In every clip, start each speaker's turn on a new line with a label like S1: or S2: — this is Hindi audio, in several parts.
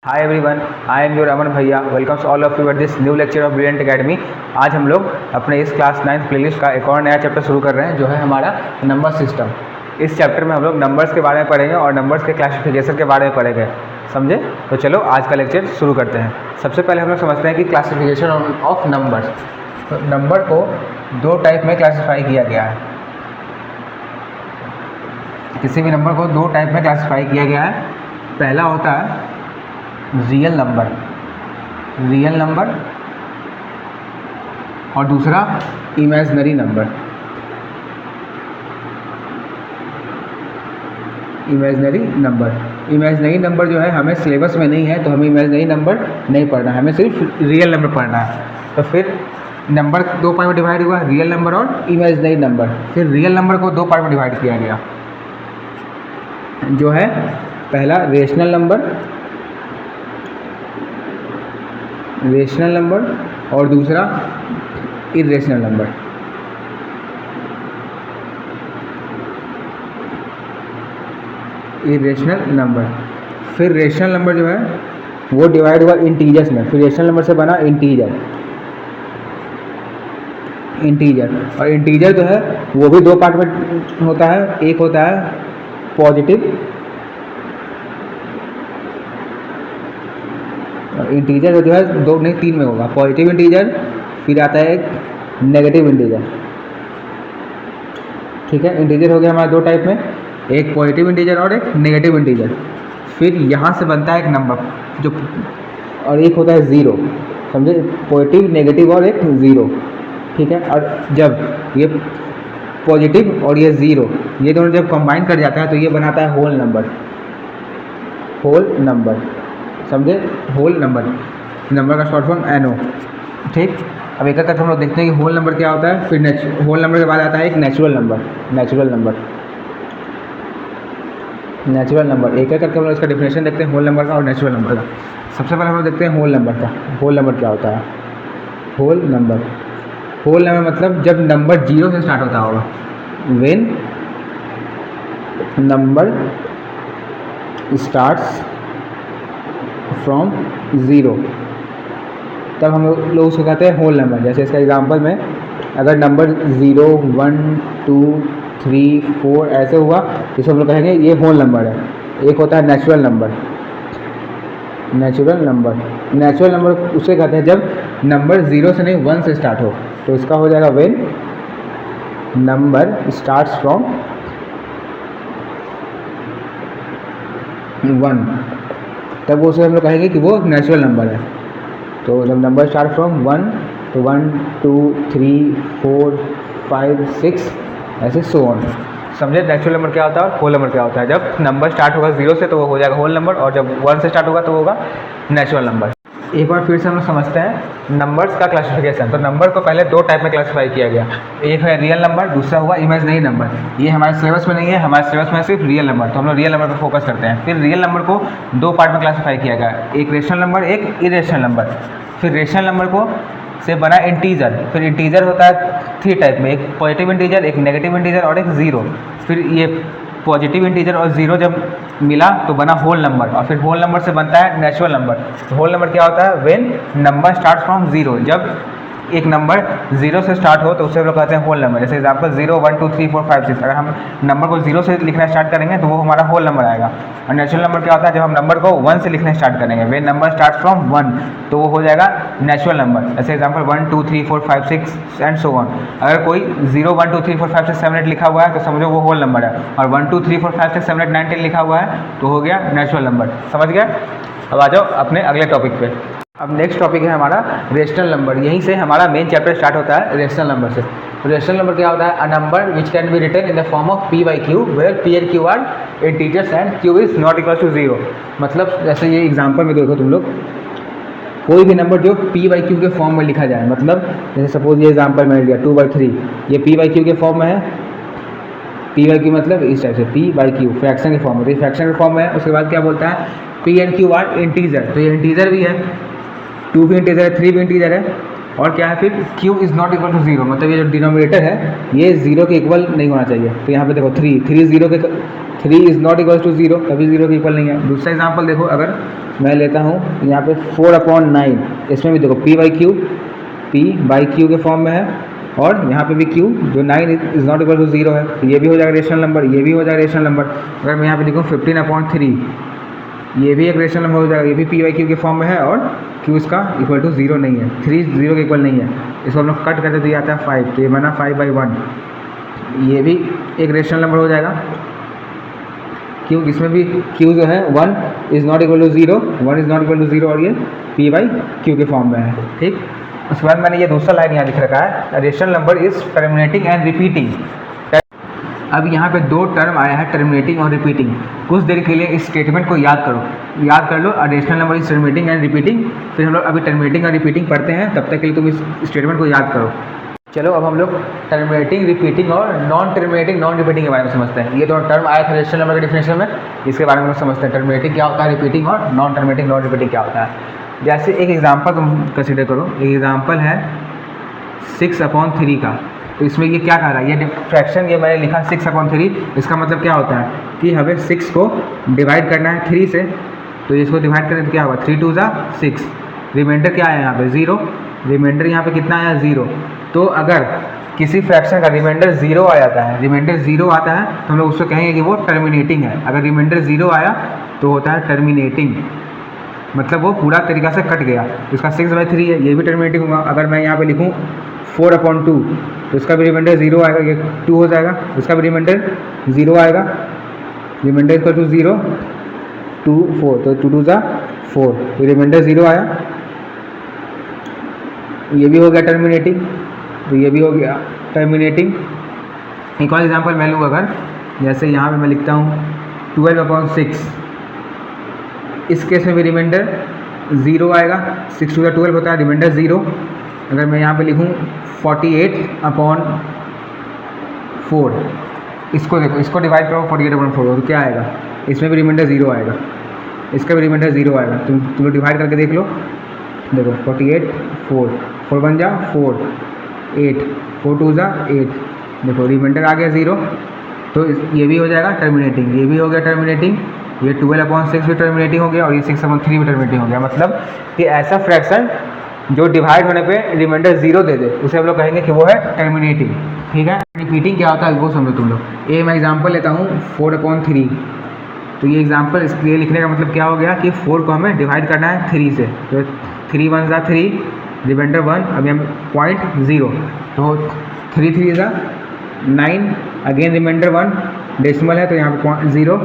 S1: Hi everyone, I am your Aman भैया। Welcomes all of you at this new lecture of Brilliant Academy. आज हम लोग अपने इस क्लास 9th प्लेलिस्ट का एक और नया चैप्टर शुरू कर रहे हैं, जो है हमारा नंबर सिस्टम। इस चैप्टर में हम लोग नंबर्स के बारे में पढ़ेंगे और नंबर्स के क्लासिफिकेशन के बारे में पढ़ेंगे, समझे? तो चलो आज का लेक्चर शुरू करते हैं। सबसे पहले हम लोग समझते हैं कि क्लासिफिकेशन ऑफ नंबर्स। तो नंबर को दो टाइप में क्लासीफाई किया गया है। किसी भी नंबर को दो टाइप में क्लासीफाई किया गया है। पहला होता है रियल नंबर और दूसरा इमेजिनरी नंबर। इमेजिनरी नंबर जो है हमें सिलेबस में नहीं है, तो हमें इमेजिनरी नंबर नहीं पढ़ना है, हमें सिर्फ रियल नंबर पढ़ना है। तो फिर नंबर दो पार्ट में डिवाइड हुआ, रियल नंबर और इमेजिनरी नंबर। फिर रियल नंबर को दो पार्ट में डिवाइड किया गया, जो है पहला रेशनल नंबर और दूसरा इरेशनल नंबर। फिर रेशनल नंबर जो है वो डिवाइड हुआ इंटीजर्स में। फिर रेशनल नंबर से बना इंटीजर। और इंटीजर जो है वो भी दो पार्ट में होता है। एक होता है पॉजिटिव इंटीजर, जो है दो नहीं तीन में होगा। पॉजिटिव इंटीजर, फिर आता है एक नेगेटिव इंटीजर। ठीक है, इंटीजर हो गया हमारा दो टाइप में, एक पॉजिटिव इंटीजर और एक नेगेटिव इंटीजर। फिर यहाँ से बनता है एक नंबर जो, और एक होता है ज़ीरो, समझे? पॉजिटिव, नेगेटिव और एक ज़ीरो। ठीक है, और जब ये पॉजिटिव और ये ज़ीरो, ये दोनों जब कंबाइन कर जाता है तो ये बनाता है होल नंबर, समझे? होल नंबर का शॉर्ट फॉर्म NO। ठीक, अब एक करके हम लोग देखते हैं कि होल नंबर क्या होता है। फिर होल नंबर के बाद आता है एक नेचुरल नंबर। एक करके हम लोग इसका डिफिनेशन देखते हैं, होल नंबर का और नेचुरल नंबर का। सबसे पहले हम लोग देखते हैं होल नंबर का। होल नंबर क्या होता है? होल नंबर मतलब जब नंबर जीरो से स्टार्ट होता होगा। When number starts from zero, तब हम लोग उसको कहते हैं होल नंबर। जैसे इसका एग्जांपल में, अगर नंबर 0, 1, 2, 3, 4 ऐसे हुआ, जिसको हम लोग कहेंगे ये होल नंबर है। एक होता है नेचुरल नंबर उसे कहते हैं जब नंबर 0 से नहीं 1 से स्टार्ट हो। तो इसका हो जाएगा व्हेन नंबर स्टार्ट्स फ्रॉम 1, तब वो उसे हम लोग कहेंगे कि वो नेचुरल नंबर है। तो जब नंबर स्टार्ट फ्रॉम 1, तो 1, 2, 3, 4, 5, 6 ऐसे सो ऑन। समझे नेचुरल नंबर क्या होता है और होल नंबर क्या होता है? जब नंबर स्टार्ट होगा 0 से तो वो हो जाएगा होल नंबर, और जब 1 से स्टार्ट होगा तो होगा नेचुरल नंबर। एक बार फिर से हम लोग समझते हैं नंबर्स का क्लासिफिकेशन। तो नंबर को पहले दो टाइप में क्लासीफाई किया गया, एक है रियल नंबर, दूसरा हुआ इमेजिनरी नंबर। ये हमारे सिलेबस में नहीं है, हमारे सिलेबस में सिर्फ रियल नंबर, तो हम लोग रियल नंबर पर फोकस करते हैं। फिर रियल नंबर को दो पार्ट में क्लासीफाई किया गया, एक रेशनल नंबर, एक इरेशनल नंबर। फिर रेशनल नंबर को से बना इंटीजर। फिर इंटीजर होता है थ्री टाइप में, एक पॉजिटिव इंटीजर, एक नेगेटिव इंटीजर और एक ज़ीरो। फिर ये पॉजिटिव इंटीजर और ज़ीरो जब मिला तो बना होल नंबर, और फिर होल नंबर से बनता है नेचुरल नंबर। तो होल नंबर क्या होता है? When number start from zero, जब एक नंबर 0 से स्टार्ट हो तो उसे हम लोग कहते हैं होल नंबर। जैसे एग्जांपल 0, 1, 2, 3, 4, 5, 6, अगर हम नंबर को 0 से लिखना स्टार्ट करेंगे तो वो हमारा होल नंबर आएगा। और नेचुरल नंबर क्या होता है? जब हम नंबर को 1 से लिखना स्टार्ट करेंगे, व्हेन नंबर स्टार्ट फ्रॉम 1, तो वो हो जाएगा नेचुरल नंबर। जैसे एग्जांपल 1, 2, 3, 4, 5, 6 एंड सो ऑन। अगर कोई 0, 1, 2, 3, 4, 5, 6, 7, 8 लिखा हुआ है तो समझो वो होल नंबर है, और 1, 2, 3, 4, 5, 6, 7, 8, 9, 10 लिखा हुआ है तो हो गया नेचुरल नंबर। समझ गया? अब आ जाओ अपने अगले टॉपिक पे। अब नेक्स्ट टॉपिक है हमारा रेशनल नंबर। यहीं से हमारा मेन चैप्टर स्टार्ट होता है रेशनल नंबर से। रेशनल नंबर क्या होता है? A number which can be written in the form of p/q, where p and q are integers and q is not equal to 0। मतलब जैसे ये एग्जांपल में देखो तुम लोग, कोई भी नंबर जो p/q के फॉर्म में लिखा जाए, मतलब जैसे सपोज ये एग्जांपल मैंने लिया 2/3, ये p/q के फॉर्म में है। p/q मतलब इस टाइप से p/q फ्रैक्शन के फॉर्म में, तो ये फ्रैक्शन के फॉर्म में है। उसके बाद क्या बोलता है? p and q are integer, तो ये इंटीजर भी है, 2 भी इंटीजर है, 3 भी इंटीजर है, और क्या है फिर q is not equal to 0, मतलब ये जो डिनोमिनेटर है ये 0 के इक्वल नहीं होना चाहिए। तो यहाँ पे देखो 3 0 के 3 इज़ नॉट इक्वल टू 0, कभी 0 के इक्वल नहीं है। दूसरा एग्जांपल देखो, अगर मैं लेता हूँ यहाँ पे 4/9, इसमें भी देखो p/q के फॉर्म में है, और यहाँ पे भी q जो 9 इज नॉट इक्वल टू 0 है, तो ये भी हो जाएगा रेशनल नंबर, ये भी हो जाएगा रेशनल नंबर। अगर मैं यहाँ पे लिखूँ 15/3, ये भी एक रेशनल नंबर हो जाएगा, ये भी p/q के फॉर्म में है, और q इसका इक्वल टू 0 नहीं है, 3 0 के इक्वल नहीं है। इसको हम लोग कट करते तो ये आता है 5, तो ये बना 5/1, ये भी एक रेशनल नंबर हो जाएगा। क्यों, इसमें भी q जो है 1 is not equal to 0, 1 is not equal to 0, और ये p/q के फॉर्म में है। ठीक, उसके बाद मैंने ये दूसरा लाइन यहाँ लिख रखा है, rational number is terminating and repeating. अब यहाँ पे दो टर्म आया है, टर्मिनेटिंग और रिपीटिंग। कुछ देर के लिए इस स्टेटमेंट को याद कर लो, rational number is terminating and repeating. फिर हम लोग अभी टर्मिनेटिंग और रिपीटिंग पढ़ते हैं, तब तक के लिए तुम इस स्टेटमेंट को याद करो। चलो अब हम लोग टर्मिनेटिंग, रिपीटिंग और नॉन टर्मिनेटिंग, नॉन रिपीटिंग के बारे में समझते हैं। ये दोनों टर्म आया था रेशनल नंबर के डिफिनेशन में, इसके बारे में लोग समझते हैं टर्मिनेटिंग क्या होता है, रिपीटिंग और नॉन टर्मिनेटिंग, नॉन रिपीटिंग क्या होता है। जैसे एक एग्जांपल तुम कंसिडर करो, एक एग्जांपल है 6/3 का। तो इसमें ये क्या कह रहा है, ये फ्रैक्शन ये मैंने लिखा 6/3, इसका मतलब क्या होता है कि हमें 6 को डिवाइड करना है 3 से। तो इसको डिवाइड करें तो क्या होगा, 3 2 6, रिमाइंडर क्या है यहाँ पे 0, रिमाइंडर यहाँ पे कितना आया 0। तो अगर किसी फ्रैक्शन का रिमाइंडर 0 आ जाता है, रिमाइंडर 0 आता है, तो हम लोग उसको कहेंगे कि वो टर्मिनेटिंग है। अगर रिमाइंडर 0 आया तो होता है टर्मिनेटिंग, मतलब वो पूरा तरीक़ा से कट गया। इसका 6/3 है, ये भी टर्मिनेटिंग होगा। अगर मैं यहाँ पे लिखूँ 4/2, तो इसका भी रिमाइंडर 0 आएगा, ये 2 हो जाएगा, इसका भी रिमाइंडर 0 आएगा, रिमाइंडर इक्वल टू 0 2 4, तो 2 2 4, तो रिमाइंडर 0 आया, ये भी हो गया टर्मिनेटिंग, तो ये भी हो गया टर्मिनेटिंग। एक और एग्जांपल मैं लूँ, अगर जैसे यहाँ पे मैं लिखता हूँ 12/6, इस केस में भी रिमाइंडर 0 आएगा, 6 2 12 होता है, रिमाइंडर 0। अगर मैं यहाँ पे लिखूँ 48/4, इसको देखो, इसको डिवाइड करो 48/4, तो क्या आएगा, इसमें भी रिमाइंडर 0 आएगा, इसका भी रिमाइंडर 0 आएगा। तुम लोग डिवाइड करके देख लो, देखो 48 4 4 1 4 8 4 2 8, देखो रिमाइंडर आ गया 0, तो ये भी हो जाएगा टर्मिनेटिंग, ये भी हो गया टर्मिनेटिंग, ये 12/6 भी टर्मिनेटिंग हो गया, और ये 6/3 भी टर्मिनेटिंग हो गया। मतलब कि ऐसा फ्रैक्शन जो डिवाइड होने पे रिमाइंडर 0 दे दे, उसे हम लोग कहेंगे कि वो है टर्मिनेटिंग। ठीक है, रिपीटिंग क्या होता है वो समझो तुम लोग। ये मैं एग्जांपल लेता हूँ 4/3, तो ये एग्जांपल इसके लिए लिखने का मतलब क्या हो गया कि 4 को हमें डिवाइड करना है 3 से, तो 3 1 3, रिमाइंडर 1, अभी हम 0.0, तो 3 3 9, अगेन रिमाइंडर 1, डेसिमल है तो यहाँ पे 0,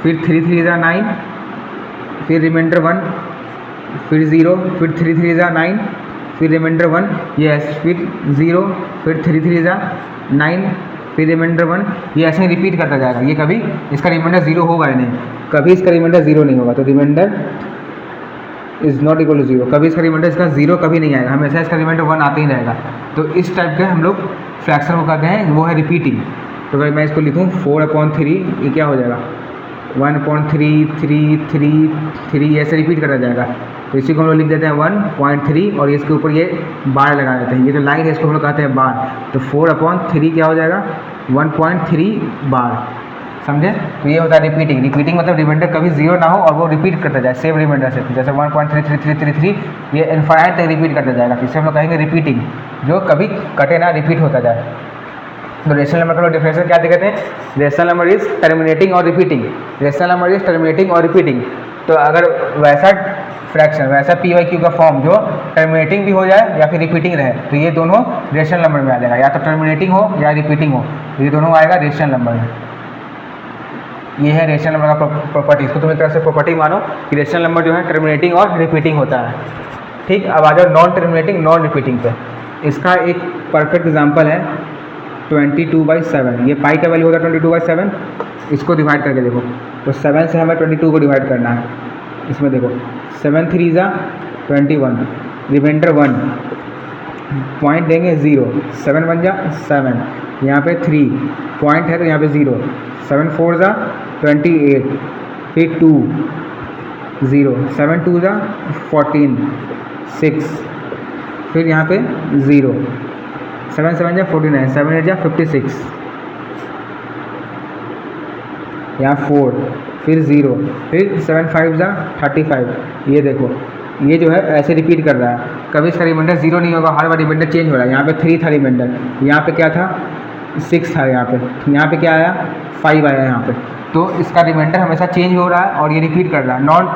S1: फिर 3 3 9, फिर रिमाइंडर 1, फिर 0, फिर 3 3 9, फिर रिमाइंडर 1, यस, फिर 0, फिर 3 3 9, फिर रिमाइंडर 1, ये ऐसे ही रिपीट करता जाएगा। ये कभी इसका रिमाइंडर 0 होगा ही नहीं, कभी इसका रिमाइंडर 0 नहीं होगा, तो remainder is not equal to 0, कभी इसका रिमाइंडर इसका 0 कभी नहीं आएगा, हमेशा इसका रिमाइंडर 1 आते ही रहेगा। तो इस टाइप के हम लोग फ्रैक्शन को कहते हैं, वो है रिपीटिंग। तो अगर मैं इसको लिखूँ 4/3, ये क्या हो जाएगा 1/3 3 3 3, ऐसे रिपीट करता जाएगा। तो इसी को हम लोग लिख देते हैं 1.3, और इसके ऊपर ये बार लगा देते हैं, ये जो लाइन है इसको हम लोग कहते हैं बार। तो 4/3 क्या हो जाएगा 1.3 बार, समझे। तो ये होता है रिपीटिंग। रिपीटिंग मतलब रिमाइंडर कभी 0 ना हो और वो रिपीट करता जाए सेम रिमाइंडर से, जैसे 1.33333, ये इनफाइनाइट तक रिपीट करता जाएगा, तो इसे हम लोग कहेंगे रिपीटिंग, जो कभी कटे ना, रिपीट होता जाए। तो रेशनल नंबर का डिफरेंशियल क्या कहते हैं, रेशनल नंबर इज टर्मिनेटिंग और repeating, rational number is terminating और रिपीटिंग। तो अगर वैसा फ्रैक्शन, वैसा p/q का फॉर्म जो टर्मिनेटिंग भी हो जाए या फिर रिपीटिंग रहे, तो ये दोनों रेशनल नंबर में आ जाएगा, या तो टर्मिनेटिंग हो या रिपीटिंग हो, तो ये दोनों आएगा रेशनल नंबर में। ये है रेशनल नंबर का प्रॉपर्टी। इसको तुम एक तरह से प्रॉपर्टी मानो कि रेशनल नंबर जो है टर्मिनेटिंग और रिपीटिंग होता है। ठीक, अब आ जाओ नॉन टर्मिनेटिंग नॉन रिपीटिंग पे। इसका एक परफेक्ट एग्जांपल है 22/7। ये पाई का वैल्यू होता है 22/7, इसको डिवाइड करके देखो, तो 7 से हमें 22 को डिवाइड करना है। इसमें देखो 7 3 21, रिमाइंडर 1, पॉइंट देंगे 0, 7 1 7, यहाँ पे 3 पॉइंट है तो यहाँ पे 0, 7 4 28, फिर 2 0, 7 2 14, 6, फिर यहाँ पे 0, 7 7 49, 7 8 56, यहाँ 4, फिर 0, फिर 7 5 35। ये देखो, ये जो है ऐसे रिपीट कर रहा है, कभी इसका रिमाइंडर 0 नहीं होगा, हर बार रिमाइंडर चेंज हो रहा है। यहाँ पे 3 था रिमाइंडर, यहाँ पे क्या था 6 था, यहाँ पे क्या आया 5 आया यहाँ पे। तो इसका रिमाइंडर हमेशा चेंज हो रहा है और ये रिपीट कर रहा है, नॉन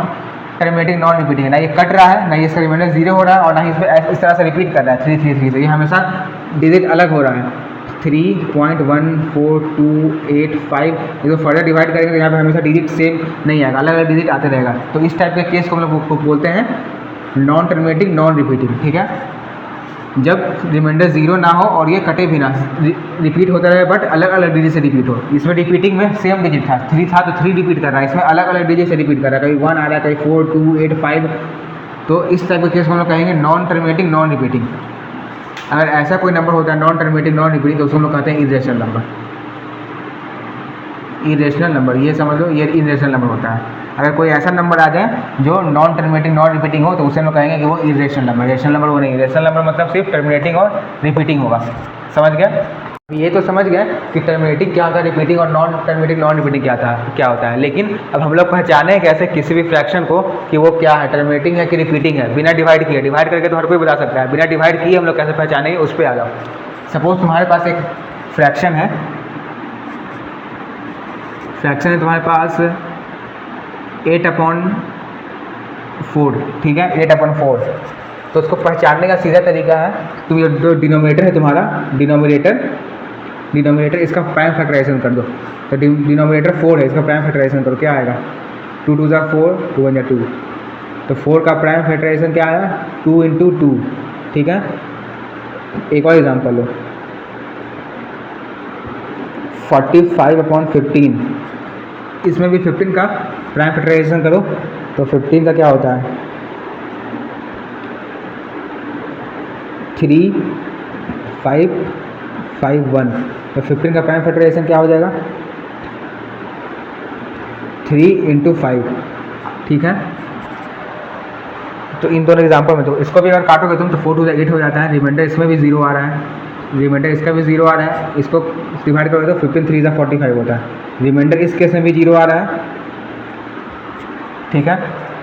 S1: टर्मिनेटिंग नॉन रिपीटिंग है, ना ये कट रहा है, ना ये इसका रिमाइंडर 0 हो रहा है, और ना ही इसमें इस तरह से रिपीट कर रहा है 3 3 3। तो ये हमेशा डिजिट अलग हो रहा है, 3.1428 इसको फर्दर डिवाइड करेंगे तो यहाँ पे हमेशा डिजिट सेम नहीं आएगा, अलग अलग डिजिट आते रहेगा। तो इस टाइप के केस को हम लोग बोलते हैं नॉन टर्मिनेटिंग नॉन रिपीटिंग, ठीक है। जब रिमाइंडर 0 ना हो और ये कटे भी ना, रिपीट होता रहे बट अलग अलग डिजिट से रिपीट हो। इसमें रिपीटिंग में सेम डिजिट था, 3 था तो 3 रिपीट कर रहा है, इसमें अलग अलग डिजिट से रिपीट कर रहा है, कभी 1 आ रहा है, कभी 4 2 8 5। तो इस टाइप के केस को हम लोग कहेंगे नॉन टर्मिनेटिंग नॉन रिपीटिंग। अगर ऐसा कोई नंबर होता है नॉन टर्मिनेटिंग नॉन रिपीटिंग तो उसको हम लोग कहते हैं इरेशनल नंबर। इरेशनल नंबर, ये समझ लो, ये इरेशनल नंबर होता है। अगर कोई ऐसा नंबर आ जाए जो नॉन टर्मिनेटिंग नॉन रिपीटिंग हो तो उसे हम लोग कहेंगे कि वो इरेशनल नंबर। रेशनल नंबर वो नहीं, रेशनल नंबर मतलब सिर्फ टर्मिनेटिंग और रिपीटिंग होगा। समझ गया? ये तो समझ गए कि टर्मिनेटिंग क्या होता है, रिपीटिंग, और नॉन टर्मिनेटिंग नॉन रिपीटिंग क्या होता है। लेकिन अब हम लोग पहचाने कैसे किसी भी फ्रैक्शन को कि वो क्या है, टर्मिनेटिंग है कि रिपीटिंग है, बिना डिवाइड किए। डिवाइड करके तो हर कोई बता सकता है, बिना डिवाइड किए हम लोग कैसे पहचानेंगे, उस पर आ जाओ। सपोज तुम्हारे पास एक फ्रैक्शन है, तुम्हारे पास 8/4, ठीक है, 8/4। तो उसको पहचानने का सीधा तरीका है, तुम ये जो डिनोमिनेटर है तुम्हारा, डिनोमिनेटर इसका प्राइम फैक्टराइजेशन कर दो। तो डिनोमिनेटर 4 है, इसका प्राइम फैक्टराइजेशन करो, क्या आएगा 2 2 4 2 1 2। तो 4 का प्राइम फैक्टराइजेशन क्या आया 2 × 2, ठीक है। एक और एग्जाम्पल लो, 45/15, इसमें भी 15 का प्राइम फैक्टराइजेशन करो। तो 15 का क्या होता है 3 5 5 1। तो 15 का प्राइम फैक्टराइजेशन क्या हो जाएगा 3 × 5, ठीक है। तो इन दोनों एग्जाम्पल में तो इसको भी अगर काटोगे तुम तो 4 2 8 हो जाता है, रिमाइंडर इसमें भी 0 आ रहा है, रिमाइंडर इसका भी 0 आ रहा है, इसको डिवाइड करोगे तो 15 3 45 होता है, रिमाइंडर इस केस में भी 0 आ रहा है, ठीक है।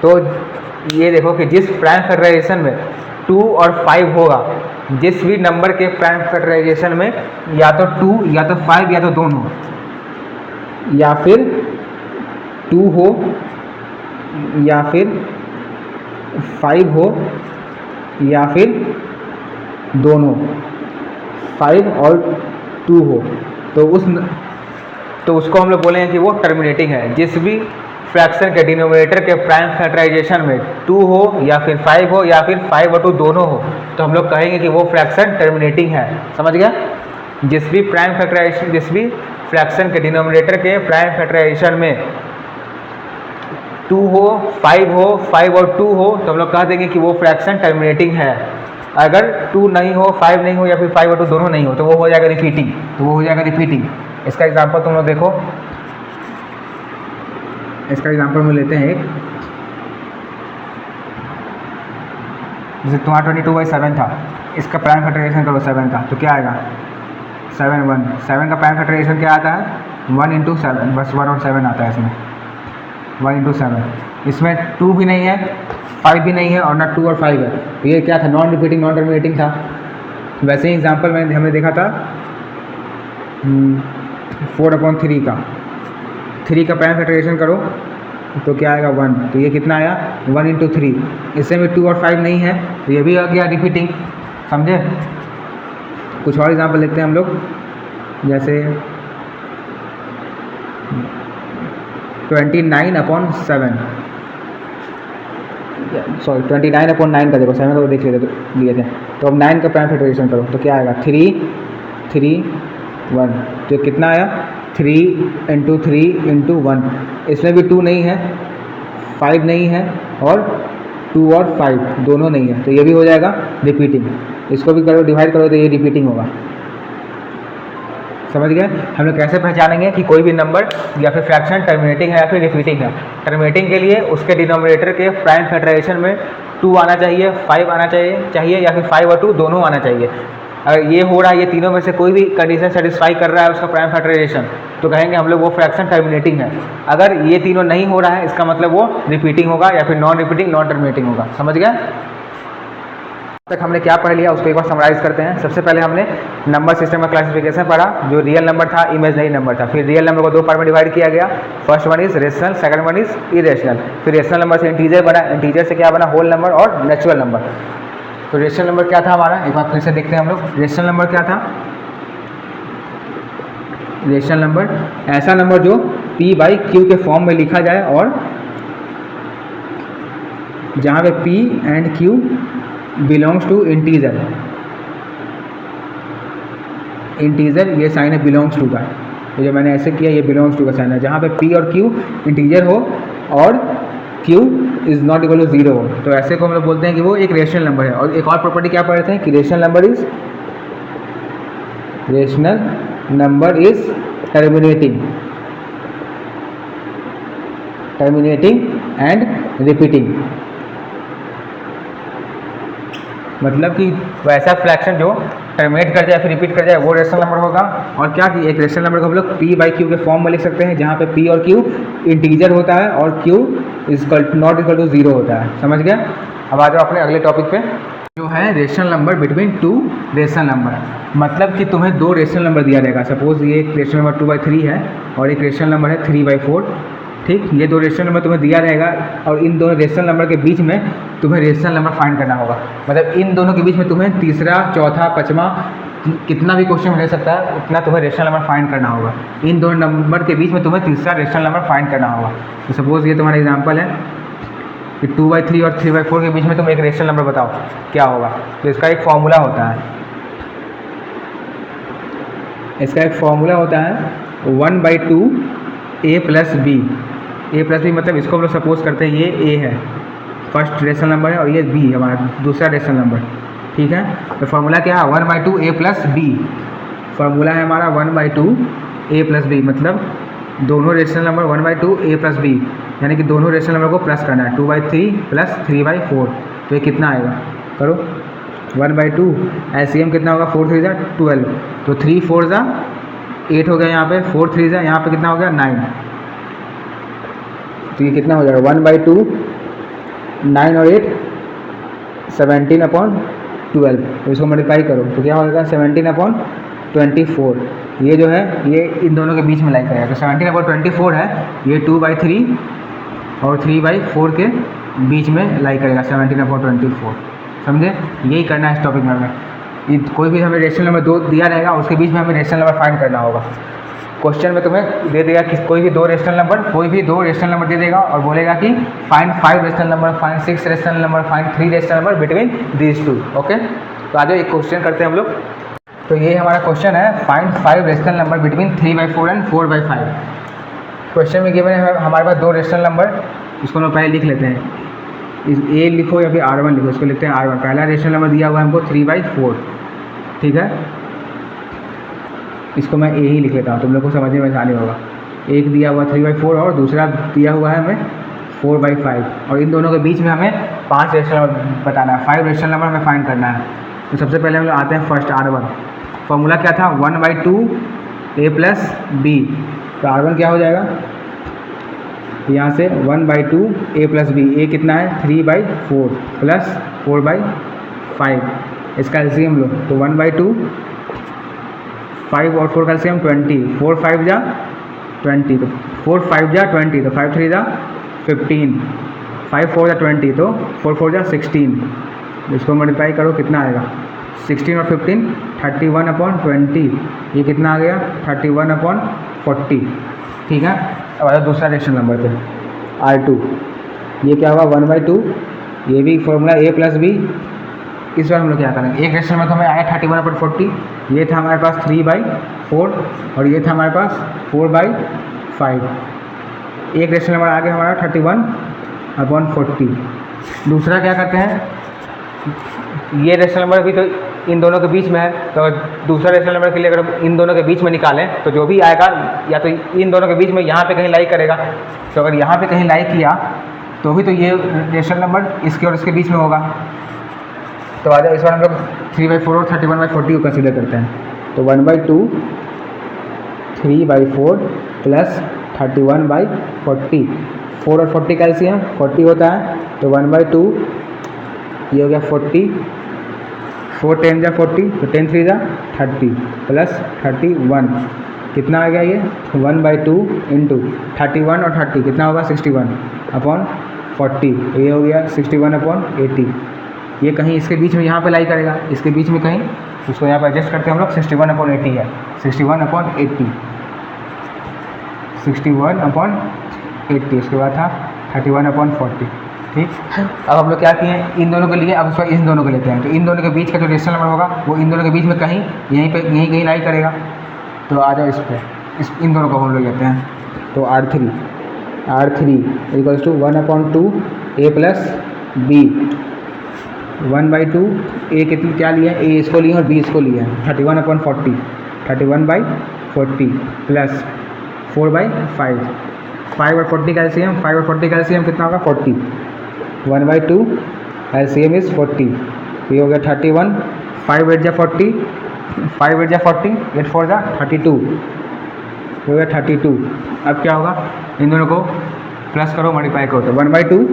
S1: तो ये देखो कि जिस प्राइम फैक्टराइजेशन में 2 और 5 होगा, जिस भी नंबर के प्राइम फैक्टराइजेशन में या तो 2 या तो 5 या तो दोनों, या फिर 2 हो या फिर 5 हो या फिर दोनों 5 और 2 हो, तो उसको हम लोग बोलेंगे कि वो टर्मिनेटिंग है। जिस भी फ्रैक्शन के डिनोमिनेटर के प्राइम फैक्टराइजेशन में 2 हो या फिर 5 हो या फिर 5 और 2 दोनों हो, तो हम लोग कहेंगे कि वो फ्रैक्शन टर्मिनेटिंग है। समझ गया? जिस भी फ्रैक्शन के डिनोमिनेटर के प्राइम फैक्टराइजेशन में 2 हो 5 हो 5 और 2 हो तो हम लोग कह देंगे कि वो फ्रैक्शन टर्मिनेटिंग है। अगर 2 नहीं हो 5 नहीं हो या फिर 5 और 2 दोनों नहीं हो तो वो हो जाएगा रिपीटिंग। इसका एग्जांपल तुम लोग देखो, इसका एग्जांपल में लेते हैं एक, जैसे तुम्हारा 22/7 था, इसका प्राइम फैक्टराइजेशन करो 7 का, तो क्या आएगा 7 1। 7 का प्राइम फैक्टराइजेशन क्या आता है 1 × 7, बस 1 और 7 आता है इसमें, 1 × 7। इसमें 2 भी नहीं है 5 भी नहीं है और ना 2 और 5 है, तो ये क्या था नॉन रिपीटिंग नॉन टर्मिनेटिंग था। वैसे ही एग्जांपल में हमने देखा था 4/3 का, 3 का प्राइम फैक्टराइजेशन करो तो क्या आएगा 1। तो ये कितना आया 1 × 3। इससे में 2 और 5 नहीं है तो ये भी आ गया रिपीटिंग। समझे? कुछ और एग्जांपल लेते हैं हम लोग, जैसे 29/7, सॉरी 29/9 का देखो, 7 का देख लिए थे। तो अब 9 का प्राइम फैक्टराइजेशन करो तो क्या आएगा 3 3 1। तो कितना आया 3 × 3 × 1। इसमें भी 2 नहीं है 5 नहीं है और 2 और 5 दोनों नहीं है, तो ये भी हो जाएगा रिपीटिंग। इसको भी करो डिवाइड करो तो ये रिपीटिंग होगा। समझ गए? हम लोग कैसे पहचानेंगे कि कोई भी नंबर या फिर फ्रैक्शन टर्मिनेटिंग है या फिर रिपीटिंग है। टर्मिनेटिंग के लिए उसके डिनोमिनेटर के प्राइम फैक्टराइजेशन में 2 आना चाहिए, 5 आना चाहिए या फिर 5 और 2 दोनों आना चाहिए। अगर ये हो रहा है, ये तीनों में से कोई भी कंडीशन सेटिस्फाई कर रहा है उसका प्राइम फैक्टराइजेशन, तो कहेंगे हम लोग वो फ्रैक्शन टर्मिनेटिंग है। अगर ये तीनों नहीं हो रहा है इसका मतलब वो रिपीटिंग होगा या फिर नॉन रिपीटिंग नॉन टर्मिनेटिंग होगा। समझ गया? तक हमने क्या पढ़ लिया उसको एक बार समराइज करते हैं। सबसे पहले हमने नंबर सिस्टम का क्लासिफिकेशन पढ़ा, जो रियल नंबर था, इमेजनरी नंबर था। फिर रियल नंबर को दो पार्ट में डिवाइड किया गया, first one is rational, second one is irrational. फिर रेशनल नंबर से इंटीजर बना, इंटीजर से क्या बना, होल नंबर और नेचुरल नंबर। तो रेशनल नंबर क्या था हमारा, एक बार फिर से देखते हैं हम लोग। रेशनल नंबर क्या था? रेशनल नंबर ऐसा नंबर जो p बाई क्यू के फॉर्म में लिखा जाए और जहाँ पे p and q belongs to integer, integer ये साइन है बिलोंग्स टू का, तो जो मैंने ऐसे किया ये बिलोंग्स टू का साइन है। जहाँ पे p और q इंटीजर हो और q is not equal to 0 हो, तो ऐसे को हम लोग बोलते हैं कि वो एक रेशनल नंबर है। और एक और प्रॉपर्टी क्या पढ़ते हैं कि rational number is terminating and repeating. मतलब कि वैसा फ्रैक्शन जो टर्मिनेट कर जाए फिर रिपीट कर जाए वो रेशनल नंबर होगा। और क्या कि एक रेशनल नंबर को हम लोग p बाई क्यू के फॉर्म में लिख सकते हैं, जहाँ पे p और q इंटीजर होता है और q is not equal to 0 होता है। समझ गया? अब आ जाओ अपने अगले टॉपिक पे, जो है rational number between two rational number. मतलब कि तुम्हें दो रेशनल नंबर दिया जाएगा। सपोज ये एक रेशनल नंबर 2/3 है और एक रेशनल नंबर है 3/4। ठीक, ये दो रेशनल नंबर तुम्हें दिया रहेगा और इन दोनों रेशनल नंबर के बीच में तुम्हें रेशनल नंबर फाइंड करना होगा। मतलब इन दोनों के बीच में तुम्हें तीसरा, चौथा, पाँचवा कितना भी क्वेश्चन मिल सकता है उतना तुम्हें रेशनल नंबर फाइंड करना होगा। इन दोनों नंबर के बीच में तुम्हें तीसरा रेशनल नंबर फाइंड करना होगा। तो सपोज ये तुम्हारा एग्जाम्पल है कि 2/3 और 3/4 के बीच में तुम एक रेशनल नंबर बताओ क्या होगा। तो इसका एक फॉर्मूला होता है, 1/2 a plus b. a plus B मतलब इसको हम लोग सपोज करते हैं ये a है, फर्स्ट रेशनल नंबर है, और ये b हमारा दूसरा रेशनल नंबर। ठीक है, तो फार्मूला क्या है, 1/2 a प्लस बी। फार्मूला है हमारा 1/2 a प्लस बी, मतलब दोनों rational number 1/2 a plus B, यानी कि दोनों रेशनल नंबर को प्लस करना है। 2/3 प्लस 3/4, तो ये कितना आएगा, करो 1/2 LCM कितना होगा, 4 3 12, तो 3 4 8 हो गया यहाँ पे, 4 3 यहाँ पे कितना हो गया 9, तो ये कितना हो जाएगा 1/2 9 और 8 17/12, तो इसको मल्टीप्लाई करो तो क्या होगा 17/24। ये जो है ये इन दोनों के बीच में लाई करेगा, तो 17/24 है, ये 2/3 और 3/4 के बीच में लाई करेगा 17/24। समझे? यही करना है इस टॉपिक में हमें। कोई भी हमें रेशनल नंबर 2 दिया रहेगा उसके बीच में हमें रेशनल नंबर फाइंड करना होगा। क्वेश्चन में तुम्हें दे देगा कि कोई भी दो रेशनल नंबर दे देगा और बोलेगा कि find 5 rational number, find 6 rational number, find 3 rational number between these two. Okay, तो आज एक क्वेश्चन करते हैं हम लोग। तो ये हमारा क्वेश्चन है, find 5 rational number between 3/4 and 4/5। Question में गिवन है हमारे पास दो रेशनल नंबर, इसको हम पहले लिख लेते हैं, ए लिखो या फिर R1 लिखो, इसको लिखते हैं R1। पहला रेशनल नंबर दिया हुआ है हमको 3/4, ठीक है, इसको मैं ए ही लिख लेता हूँ, तुम लोग को समझने में आसानी होगा। एक दिया हुआ 3/4 और दूसरा दिया हुआ है हमें 4/5, और इन दोनों के बीच में हमें 5 रेशनल नंबर बताना है, 5 रेशनल नंबर हमें फाइंड करना है। तो सबसे पहले हम लोग आते हैं फर्स्ट R1। फॉर्मूला क्या था, 1/2 a प्लस बी, तो R1 क्या हो जाएगा, यहाँ से 1/2 a प्लस बी, ए कितना है 3/4 प्लस 4/5, इसका एलसीएम लो, तो 1/2 5 और 4 का एलसीएम 20, 4 5 जा 20, तो 4 5 जा 20, तो 5 3 जा 15, 5 4 जा 20, तो 4 4 जा 16, इसको मल्टीप्लाई करो कितना आएगा, 16 और 15 31/20, ये कितना आ गया 31/40। ठीक है, अब आया दूसरा रेशनल नंबर पे R2। ये क्या हुआ 1/2, ये भी फॉर्मूला a प्लस बी। इस बार हम लोग क्या करेंगे, एक रेशनल में तो हमें आया 31/40, ये था हमारे पास 3/4 और ये था हमारे पास 4/5। एक रेशनल नंबर आ गया हमारा 31/40। दूसरा क्या करते हैं, ये रेशनल नंबर भी तो इन दोनों के बीच में है, तो दूसरा रेशनल नंबर के लिए अगर इन दोनों के बीच में निकालें तो जो भी आएगा या तो इन दोनों के बीच में यहाँ पे कहीं लाई करेगा, तो अगर यहाँ पे कहीं लाई किया तो भी तो ये रेशनल नंबर इसके और इसके बीच में होगा। तो आ जाओ इस बार हम लोग 3/4 और 31/40 को कंसीडर करते हैं। तो 1/2 3/4 प्लस 31/40। 4 और 40 कैल्शियम 40 होता है, तो 1/2 ये हो गया 40, 4 10 जा 40, तो 10 3 जा 30 प्लस 31 कितना आ गया ये 1/2 इंटू 31 और 30 कितना होगा 61/40, तो ये हो गया 61/80। ये कहीं इसके बीच में यहाँ पे लाई करेगा, इसके बीच में कहीं, उसको यहाँ पे एडजस्ट करते हैं हम लोग, 61/80 है, 61/80, 61/80, उसके बाद था 31/40। ठीक, अब हम लोग क्या किए इन दोनों के लिए, अब उसको इन दोनों को लेते हैं, तो इन दोनों के बीच का जो रेशनल नंबर होगा वो इन दोनों के बीच में कहीं यहीं पे यहीं कहीं लाई करेगा। तो आ जाओ इस पर, इन दोनों को हम लोग लेते हैं, तो R3 equals to 1/2 A plus B, 1/2 A कितनी क्या लिया है, A इसको लिया और B इसको लिया है, 31/40, 31/40 प्लस 4/5, 5 और 40 कैल्शियम, 5 और 40 कैल्शियम कितना होगा 40, 1/2 LCM इज़ 40, ये हो गया 31, 5 8 जा 40, 5 8 जा 40, 8 4 जा 32, हो गया 32। अब क्या होगा, इन दोनों को प्लस करो मल्टीप्लाई करो, तो 1/2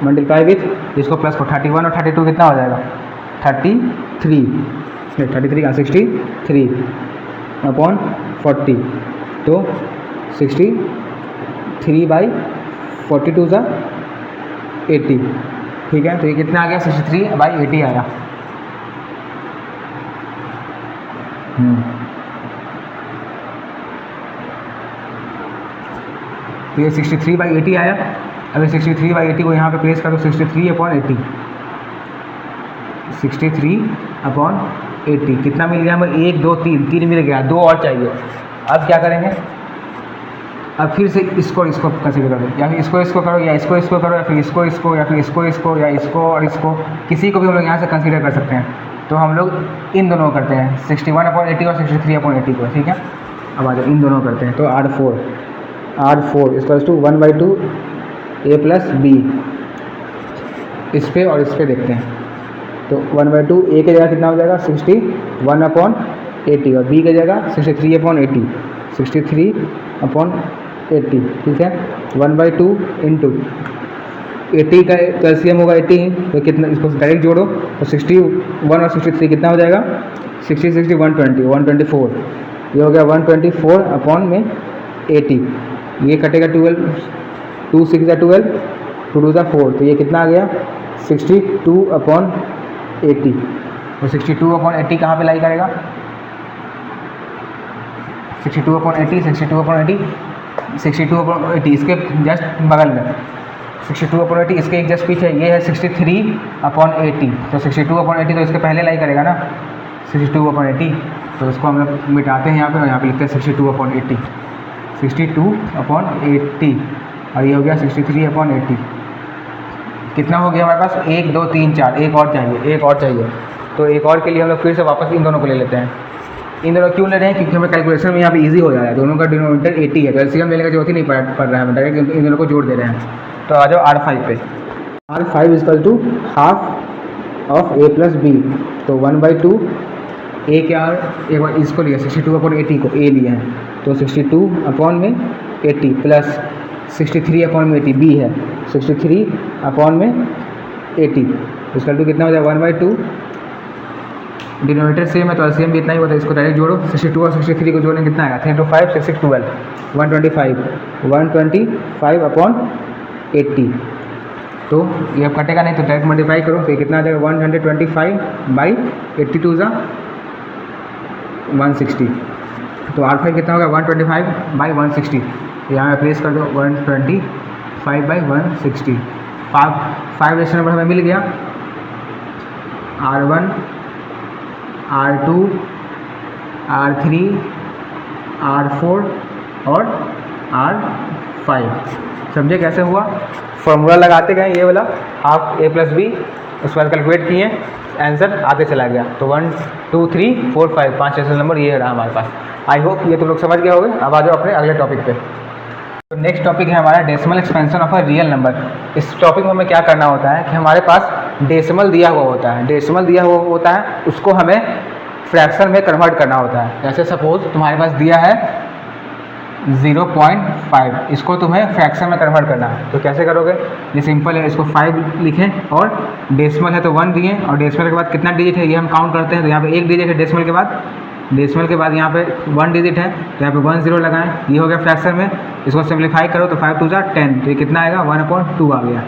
S1: मल्टीप्लाई विथ इसको प्लस करो, 31 और 32 कितना हो जाएगा 33 का 63/40, तो 63/42 जा 80। ठीक है, तो ये कितना आ गया 63/80 आया। तो ये 63/80 आया। अगर 63/80 को यहाँ पे प्लेस कर दो, 63/80, 63/80 कितना मिल गया हमें, 1 2 3 मिल गया, 2 और चाहिए। अब क्या करेंगे, अब फिर से इसको कंसीडर करो, या फिर इसको करो, या इसको करो, या फिर इसको या फिर इसको या इसको और इसको, किसी को भी हम लोग यहाँ से कंसीडर कर सकते हैं। तो हम लोग इन दोनों करते हैं, 61/80 और 63/80 को। ठीक है, अब आ जाओ इन दोनों करते हैं, तो R4 equals to 1/2 A plus B, इस पे और इस पे देखते हैं, तो 1/2 A की जगह कितना हो जाएगा 61/80 और B की जगह 63/80, 63/80। ठीक है, 1/2 इंटू 80 का कैल्शियम होगा 80, तो कितना, इसको डायरेक्ट जोड़ो, तो 61 और 63 कितना हो जाएगा 60 60 124, ये हो गया 124/80। ये कटेगा 12, 2 6 जा 12, 2 2 जा 4, तो ये कितना आ गया 62/80। तो 62/80 कहाँ पे लाई करेगा, 62/80 इसके जस्ट बगल में, 62/80 इसके एक जस्ट पीछे, ये है 63/80, तो 62/80 तो इसके पहले लाई करेगा ना 62/80, तो इसको हम लोग मिटाते हैं यहाँ पे, और यहाँ पे लिखते हैं 62/80, 62/80, और ये हो गया 63/80। कितना हो गया हमारे पास, 1 2 3 4, एक और चाहिए, तो एक और के लिए हम लोग फिर से वापस इन दोनों को ले लेते हैं। इन दोनों क्यों ले रहे हैं, क्योंकि हमें कैलकुलेशन में यहाँ पे इजी हो जा रहा है, दोनों का डिनोमिनेटर 80 है, तो एलसीएम लेने की जरूरत ही नहीं पड़ रहा है, डायरेक्ट इन दोनों को जोड़ दे रहे हैं। तो आ जाओ R5 पे, R5 equal to half of A plus B, तो 1/2 A क्या, एक बार इसको लिया 62/80 को A लिया है, तो 62/80 प्लस 63/80 B है, 63/80 इसका टू कितना हो जाएगा 1/2, डिनोमिनेटर सेम है तो एलसीएम भी इतना ही होता है, इसको डायरेक्ट जोड़ो, 62 और 63 को जोड़ने कितना आएगा 3 2 5 6 6 12, 125/80। तो ये अब कटेगा नहीं, तो डायरेक्ट मल्टीप्लाई करो, तो ये कितना आ जाएगा 125/82 जा 160, तो R5 कितना होगा 125/160, यहाँ पे प्लेस कर दो 125/160। 5 रेशनल नंबर हमें मिल गया, R1 R2 R3 R4 और R5। समझे कैसे हुआ, फॉर्मूला लगाते गए ये वाला हाफ A प्लस B, उसके बाद कैलकुलेट किए, आंसर आगे चला गया। तो 1 2 3 4 5 5 रेशनल नंबर ये रहा हमारे पास। आई होप ये तुम लोग समझ गए होगे। अब आ जाओ अपने अगले टॉपिक पे। तो नेक्स्ट टॉपिक है हमारा decimal expansion of a real number. इस टॉपिक में हमें क्या करना होता है कि हमारे पास डेसिमल दिया हुआ होता है, उसको हमें फ्रैक्शन में कन्वर्ट करना होता है। जैसे सपोज तुम्हारे पास दिया है 0.5, इसको तुम्हें फ्रैक्शन में कन्वर्ट करना है। तो कैसे करोगे, ये सिंपल है, इसको 5 लिखें और डेसिमल है तो 1 दिए और डेसिमल के बाद कितना डिजिट है ये हम काउंट करते हैं। तो यहाँ पे एक डिजिट है डेसिमल के बाद यहाँ पे 1 डिजिट है तो यहाँ पे 1 0 लगाएं, ये हो गया फ्रैक्शन में। इसको सिम्प्लीफाई करो तो 5 2 10, तो ये कितना आएगा 1/2 आ गया।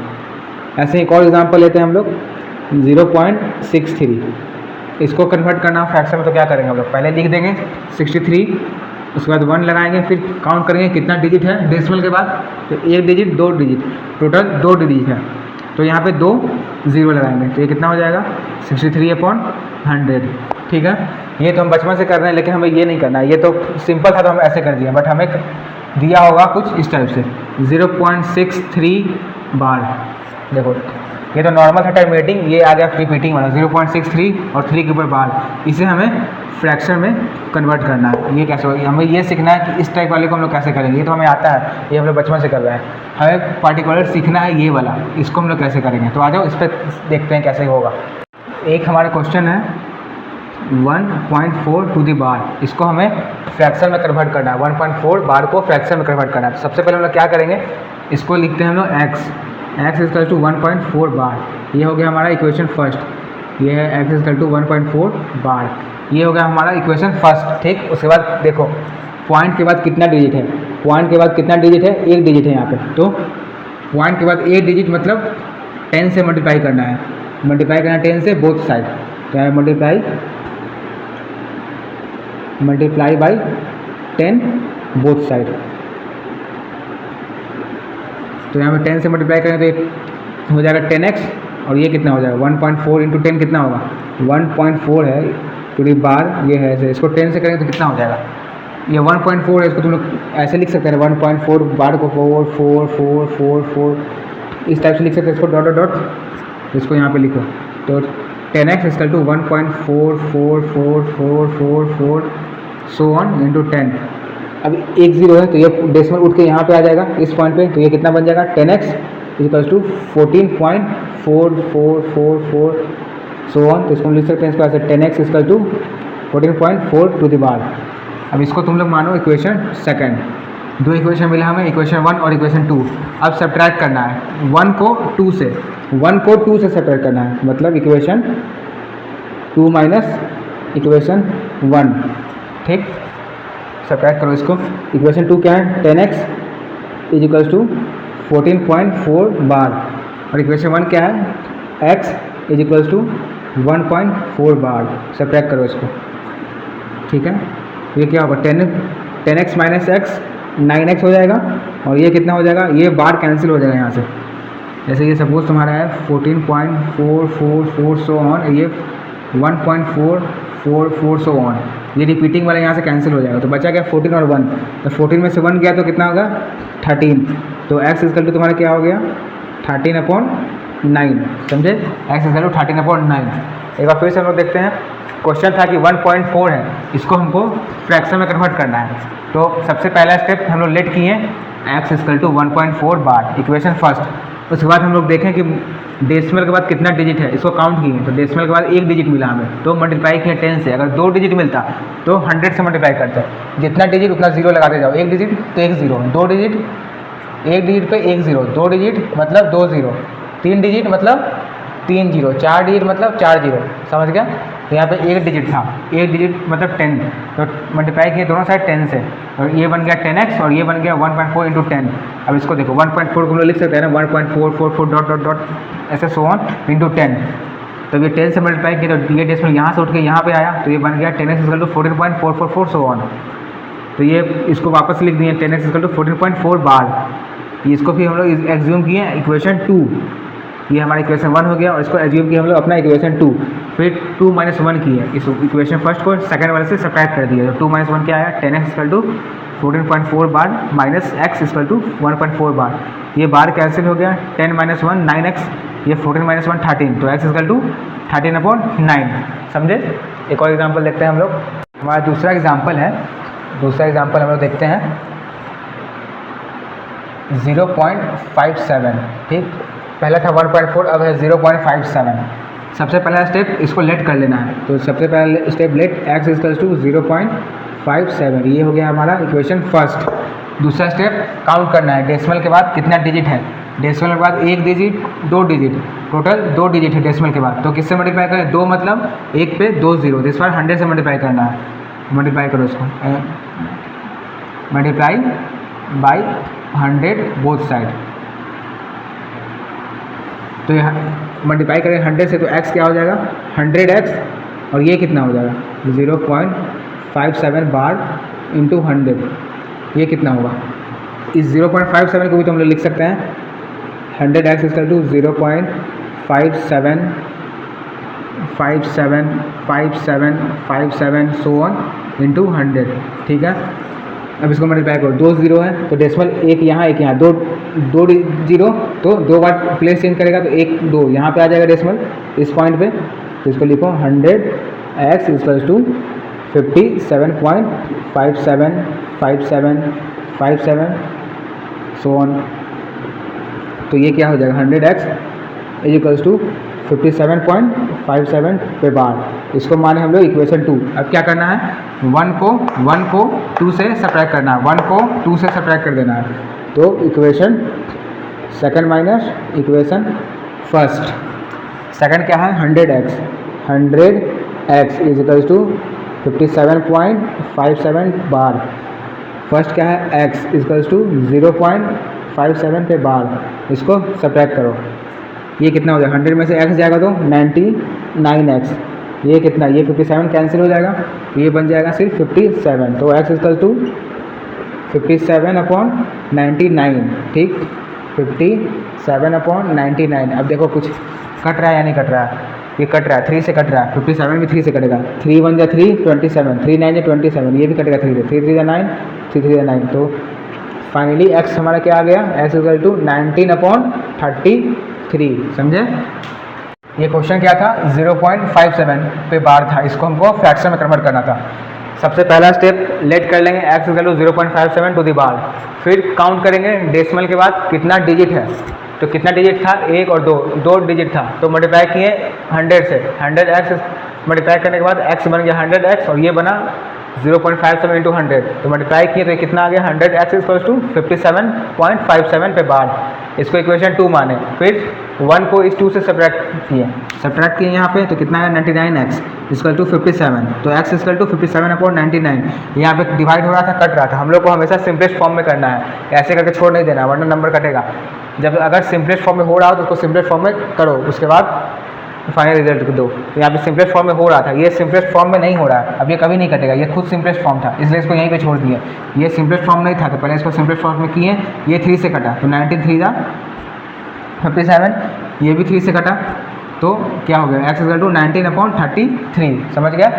S1: ऐसे एक और एग्जाम्पल लेते हैं हम लोग 0.63, इसको कन्वर्ट करना फ्रैक्शन में। तो क्या करेंगे हम लोग, पहले लिख देंगे 63, उसके बाद 1 लगाएंगे, फिर काउंट करेंगे कितना डिजिट है डेसिमल के बाद। तो 1 डिजिट 2 डिजिट, टोटल 2 डिजिट है। तो यहाँ पे 2 0 लगाएंगे तो ये कितना हो जाएगा 63/100। ठीक है, ये तो हम बचपन से कर रहे हैं, लेकिन हमें ये नहीं करना है, ये तो सिंपल था तो हम ऐसे कर दिए, बट हमें दिया होगा कुछ इस टाइप से 0.63 बार। देखो ये तो नॉर्मल था टर्मिनेटिंग, ये आ गया रिपीटिंग वाला 0.63 और 3 के ऊपर बार। इसे हमें फ्रैक्शन में कन्वर्ट करना है। ये कैसे होगा, हमें ये सीखना है कि इस टाइप वाले को हम लोग कैसे करेंगे। ये तो हमें आता है, ये हम लोग बचपन से कर रहे हैं, हमें पार्टिकुलर सीखना है ये वाला, इसको हम लोग कैसे करेंगे। तो आ जाओ इस पर देखते हैं कैसे होगा। एक हमारा क्वेश्चन है 1.4 टू दी बार, इसको हमें फ्रैक्शन में कन्वर्ट करना है। 1.4 बार को फ्रैक्शन में कन्वर्ट करना है। तो सबसे पहले हम लोग क्या करेंगे, इसको लिखते हैं हम लोग x इज टू 1.4 बार। ये हो गया हमारा इक्वेशन फर्स्ट, ये है x इज टू 1.4 बार, ये हो गया हमारा इक्वेशन फर्स्ट। ठीक, उसके बाद देखो पॉइंट के बाद कितना डिजिट है, पॉइंट के बाद कितना डिजिट है, 1 डिजिट है यहाँ पे। तो पॉइंट के बाद 1 डिजिट मतलब 10 से मल्टीप्लाई करना है, 10 से बोथ साइड। तो है मल्टीप्लाई बाई 10 बोथ साइड। तो यहाँ पे 10 से मल्टीप्लाई करें तो ये हो जाएगा 10x, और ये कितना हो जाएगा 1.4 इंटू 10 कितना होगा 1.4 है टू दी बार, ये है ऐसे। इसको 10 से करेंगे तो कितना हो जाएगा, ये 1.4 है, इसको तुम लोग ऐसे लिख सकते हैं 1.4 बार को 4 4 4 4 4 इस टाइप से लिख सकते हैं। इसको डॉट डॉट डॉट, इसको यहाँ पे लिखो। तो 10x is to 1.444444 so on into 10। अब 1 0 है तो ये डेसिमल उठ के यहाँ पे आ जाएगा इस पॉइंट पे, तो ये कितना बन जाएगा 10x equals to 14.4444 so on. तो इसको हम लिख सकते हैं इसको ऐसे 10x equal to 14.4 to the bar. अब इसको तुम लोग मानो इक्वेशन सेकंड। 2 इक्वेशन मिला हमें, इक्वेशन 1 और इक्वेशन 2। अब सब्ट्रैक्ट करना है 1 को 2 से सब्ट्रैक्ट करना है, मतलब इक्वेशन 2 माइनस इक्वेशन 1। ठीक, सब्ट्रैक्ट करो इसको। इक्वेशन 2 क्या है 10x इज इक्वल्स टू 14.4 बार, और इक्वेशन 1 क्या है x is equals to 1.4 bar. Subtract करो इसको। ठीक है, ये क्या होगा 10x माइनस x 9x हो जाएगा, और ये कितना हो जाएगा, ये बार कैंसिल हो जाएगा यहाँ से। जैसे ये सपोज तुम्हारा है 14.444 सो ऑन, ये 1.444 सो ऑन, ये रिपीटिंग वाला यहाँ से कैंसिल हो जाएगा। तो बचा क्या 14 और 1, तो 14 में से 1 गया तो कितना होगा 13। तो x इक्वल टू तुम्हारा क्या हो गया 13/9, समझे, x इक्वल टू 13/9। एक बार फिर से हम लोग देखते हैं, क्वेश्चन था कि 1.4 है, इसको हमको फ्रैक्शन में कन्वर्ट करना है। तो सबसे पहला स्टेप हम लोग लेट किए x equal to 1.4 bar, equation first. उसके बाद हम लोग देखें कि डेसिमल के बाद कितना डिजिट है, इसको काउंट किए। तो डेसिमल के बाद 1 डिजिट मिला हमें, तो मल्टीप्लाई किए 10 से। अगर 2 डिजिट मिलता तो 100 से मल्टीप्लाई करते, जितना डिजिट उतना 0 लगाते जाओ। 1 डिजिट तो 1 0, 2 डिजिट 1 डिजिट पे 1 0, 2 डिजिट मतलब 2 0, 3 डिजिट मतलब 3 0, 4 डिजिट मतलब 4 0, समझ गया। तो यहाँ पे 1 डिजिट था, 1 डिजिट मतलब 10, तो मल्टीप्लाई किए दोनों साइड 10 से, और ये बन गया 10x और ये बन गया 1.4 इंटू 10। अब इसको देखो 1.4 को हम लोग लिख सकते हैं ना 1.444 डॉट डॉट डॉट ऐसे सो ऑन इंटू 10। तो ये 10 से मल्टीप्लाई किया तो ये डेसिमल यहाँ से उठ के यहाँ पे आया, तो ये बन गया 10x equal to 14.444 so on. तो ये इसको वापस लिख दिए 10x इक्वल टू 14.4 बार। इसको फिर हम लोग एग्ज्यूम किए इक्वेशन 2, ये हमारा इक्वेशन 1 हो गया, और इसको एज्यूम किया हम लोग अपना इक्वेशन 2। फिर 2 माइनस 1 किए, इस इक्वेशन फर्स्ट को सेकंड वाले से सब्ट्रैक्ट कर दिया। तो 2 माइनस 1 क्या आया 10x equal to 14.4 bar minus x equal to 1.4 bar. ये बार कैंसिल हो गया, 10 माइनस 1 9x, ये 14 माइनस 1 13, तो x इक्वल टू 13/9, समझे। एक और एग्जाम्पल देखते हैं हम लोग। हमारा दूसरा एग्जाम्पल हम लोग देखते हैं 0.57। ठीक, पहला था 1.4, अब है 0.57। सबसे पहला स्टेप इसको लेट कर लेना है। तो सबसे पहला step let x equal to 0.57, ये हो गया हमारा इक्वेशन फर्स्ट। दूसरा स्टेप काउंट करना है डेसिमल के बाद कितना डिजिट है। डेसिमल के बाद 1 डिजिट 2 डिजिट, टोटल 2 डिजिट है डेसिमल के बाद। तो किससे मल्टीप्लाई करें, 2 मतलब 1 पे 2 जीरो, इस बार 100 से मल्टीप्लाई करना है। मल्टीप्लाई करो इसको, मल्टीप्लाई बाई 100 बोथ साइड। तो यहाँ मल्टीप्लाई करें 100 से तो x क्या हो जाएगा 100x, और ये कितना हो जाएगा 0.57 बार इंटू 100, ये कितना होगा। इस 0.57 को भी तो हम लोग लिख सकते हैं 100x equal to 0.575757 so on into 100, ठीक है। अब इसको मल्टीप्लाई करो, 2 जीरो है तो डेसिमल एक यहाँ एक यहाँ, दो जीरो तो 2 बार प्लेस चेंज करेगा तो 1 2 यहाँ पे आ जाएगा डेसिमल इस पॉइंट पे। तो इसको लिखो 100x equal to 57.575757 so on. तो ये क्या हो जाएगा 100x इज इक्वल्स टू 57.57 पे बार। इसको माने हम लोग इक्वेशन 2। अब क्या करना है 1 को 2 से सब्ट्रैक्ट करना है, 1 को 2 से सब्ट्रैक्ट कर देना है। तो equation second minus equation first. Second क्या है 100x is equals to 57.57 bar. First क्या है x इक्वल्स टू 0.57 पे बार। इसको सब्ट्रैक्ट करो, ये कितना हो जाएगा 100 में से x जाएगा तो 99x, ये कितना ये 57 कैंसिल हो जाएगा तो ये बन जाएगा सिर्फ 57। तो x इक्वल टू 57/99, ठीक 57/99। अब देखो कुछ कट रहा है या नहीं कट रहा है, ये कट रहा है 3 से कट रहा है, 57 भी 3 से कटेगा, 3 1 जा 3 27, 3 9 जा 27, ये भी कटेगा 3 से, 3 3 जा 9, 3 3 जा 9। तो फाइनली x हमारा क्या आ गया x इक्वल टू 19/33, समझे। ये क्वेश्चन क्या था 0.57 पे बार था, इसको हमको फ्रैक्शन में कन्वर्ट करना था। सबसे पहला स्टेप लेट कर लेंगे x equal to 0.57 to the bar, फिर काउंट करेंगे डेसिमल के बाद कितना डिजिट है। तो कितना डिजिट था 1 और 2 डिजिट था, तो मल्टीप्लाई किए 100 से, 100x मल्टीप्लाई करने के बाद x बन गया 100x और ये बना 0.57 इंटू 100, तो मल्टीप्लाई किए तो ये कितना आ गया 100x इक्वल्स टू 57.57 पे बार। इसको इक्वेशन 2 माने, फिर 1 को इस 2 से सब्ट्रैक्ट किए यहाँ पे, तो कितना है 99x इक्वल टू 57। तो x इक्वल टू 57/99। यहाँ पे डिवाइड हो रहा था कट रहा था, हम लोग को हमेशा सिंपलेस्ट फॉर्म में करना है, ऐसे करके छोड़ नहीं देना वरना नंबर कटेगा। जब अगर सिंपलेस्ट फॉर्म में हो रहा हो तो उसको सिंपलेस्ट फॉर्म में करो, उसके बाद फाइनल रिजल्ट को दो। तो यहाँ पे सिंपलेस्ट फॉर्म में हो रहा था, ये सिंपलेस्ट फॉर्म में नहीं हो रहा है, अब ये कभी नहीं कटेगा, ये खुद सिंपलेस्ट फॉर्म था इसलिए इसको यहीं पे छोड़ दिया। ये सिंपलेस्ट फॉर्म नहीं था तो पहले इसको सिंपलेस्ट फॉर्म में किए, ये 3 से कटा तो 93 था 57, ये भी 3 से कटा तो क्या हो गया x इक्वल टू 19/33, समझ गया।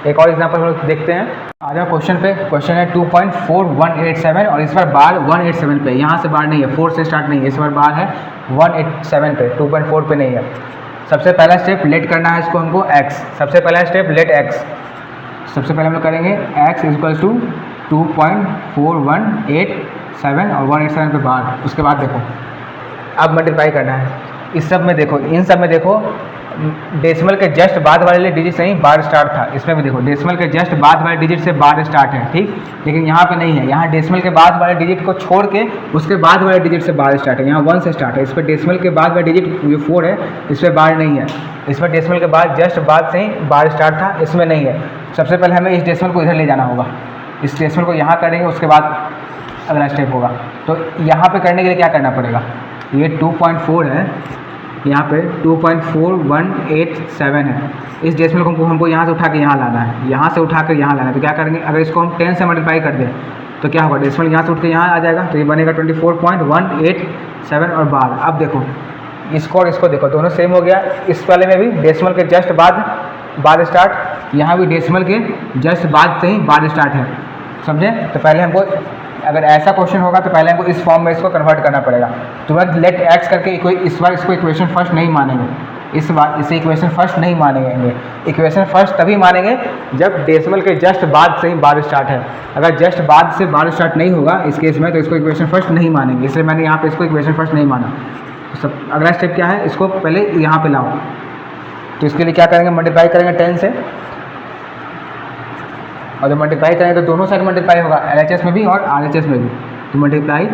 S1: एक और एग्जाम्पल हम लोग देखते हैं। आ जाओ क्वेश्चन पे, क्वेश्चन है 2.4187 और इस बार बार 187 पे, यहाँ से बार नहीं है, 4 से स्टार्ट नहीं है, इस बार बार है 187 पे, 2.4 पे नहीं है। सबसे पहला स्टेप लेट करना है इसको हमको x, सबसे पहला स्टेप लेट x। सबसे पहले हम लोग करेंगे x इक्वल्स टू 2.4187 और 187 पे बार। उसके बाद देखो अब मल्टीप्लाई करना है, इस सब में देखो, इन सब में देखो डेसिमल के जस्ट बाद वाले डिजिट से ही बार स्टार्ट था, इसमें भी देखो डेसिमल के जस्ट बाद वाले डिजिट से बार स्टार्ट है, ठीक। लेकिन यहाँ पे नहीं है, यहाँ डेसिमल के बाद वाले डिजिट को छोड़ के उसके बाद वाले डिजिट से बार स्टार्ट है, यहाँ 1 से स्टार्ट है। इस पर डेसिमल के बाद वाला डिजिट जो 4 है इस पर बार नहीं है, इस पर डेसिमल के बाद जस्ट बाद से ही बार स्टार्ट था, इसमें नहीं है। सबसे पहले हमें इस डेसिमल को इधर ले जाना होगा, इस डेसिमल को यहाँ करेंगे, उसके बाद अगला स्टेप होगा। तो यहाँ पे करने के लिए क्या करना पड़ेगा, ये 2.4 है, यहाँ पे 2.4187 है, इस डेसिमल को हमको यहाँ से उठा के यहाँ लाना है, यहाँ से उठा कर यहाँ लाना है। तो क्या करेंगे, अगर इसको हम 10 से मल्टीप्लाई कर दें तो क्या होगा, डेसिमल यहाँ से उठ के यहाँ आ जाएगा, तो ये बनेगा 24.187 और बार। अब देखो इसको और इसको देखो, दोनों सेम हो गया। इस वाले में भी डेसिमल के जस्ट बाद स्टार्ट, यहाँ भी डेसिमल के जस्ट बाद से ही बाद स्टार्ट है, समझे। तो पहले हमको अगर ऐसा क्वेश्चन होगा तो पहले हमको इस फॉर्म में इसको कन्वर्ट करना पड़ेगा। तो मैं लेट एक्स करके इस बार इसको इक्वेशन फर्स्ट नहीं मानेंगे, इस बार इसे इक्वेशन फर्स्ट नहीं मानेंगे। इक्वेशन फर्स्ट तभी मानेंगे जब डेसिमल के जस्ट बाद से ही बार स्टार्ट है। अगर जस्ट बाद से बार स्टार्ट नहीं होगा इस केस में तो इसको इक्वेशन फर्स्ट नहीं मानेंगे, इसलिए मैंने यहाँ पे इसको इक्वेशन फर्स्ट नहीं माना। सब अगला स्टेप क्या है, इसको पहले यहाँ पे लाओ। तो इसके लिए क्या करेंगे, मल्टीप्लाई करेंगे 10 से, और जब मल्टीप्लाई करेंगे तो दोनों साइड मल्टीप्लाई होगा, LHS में भी और RHS में भी। तो मल्टीप्लाई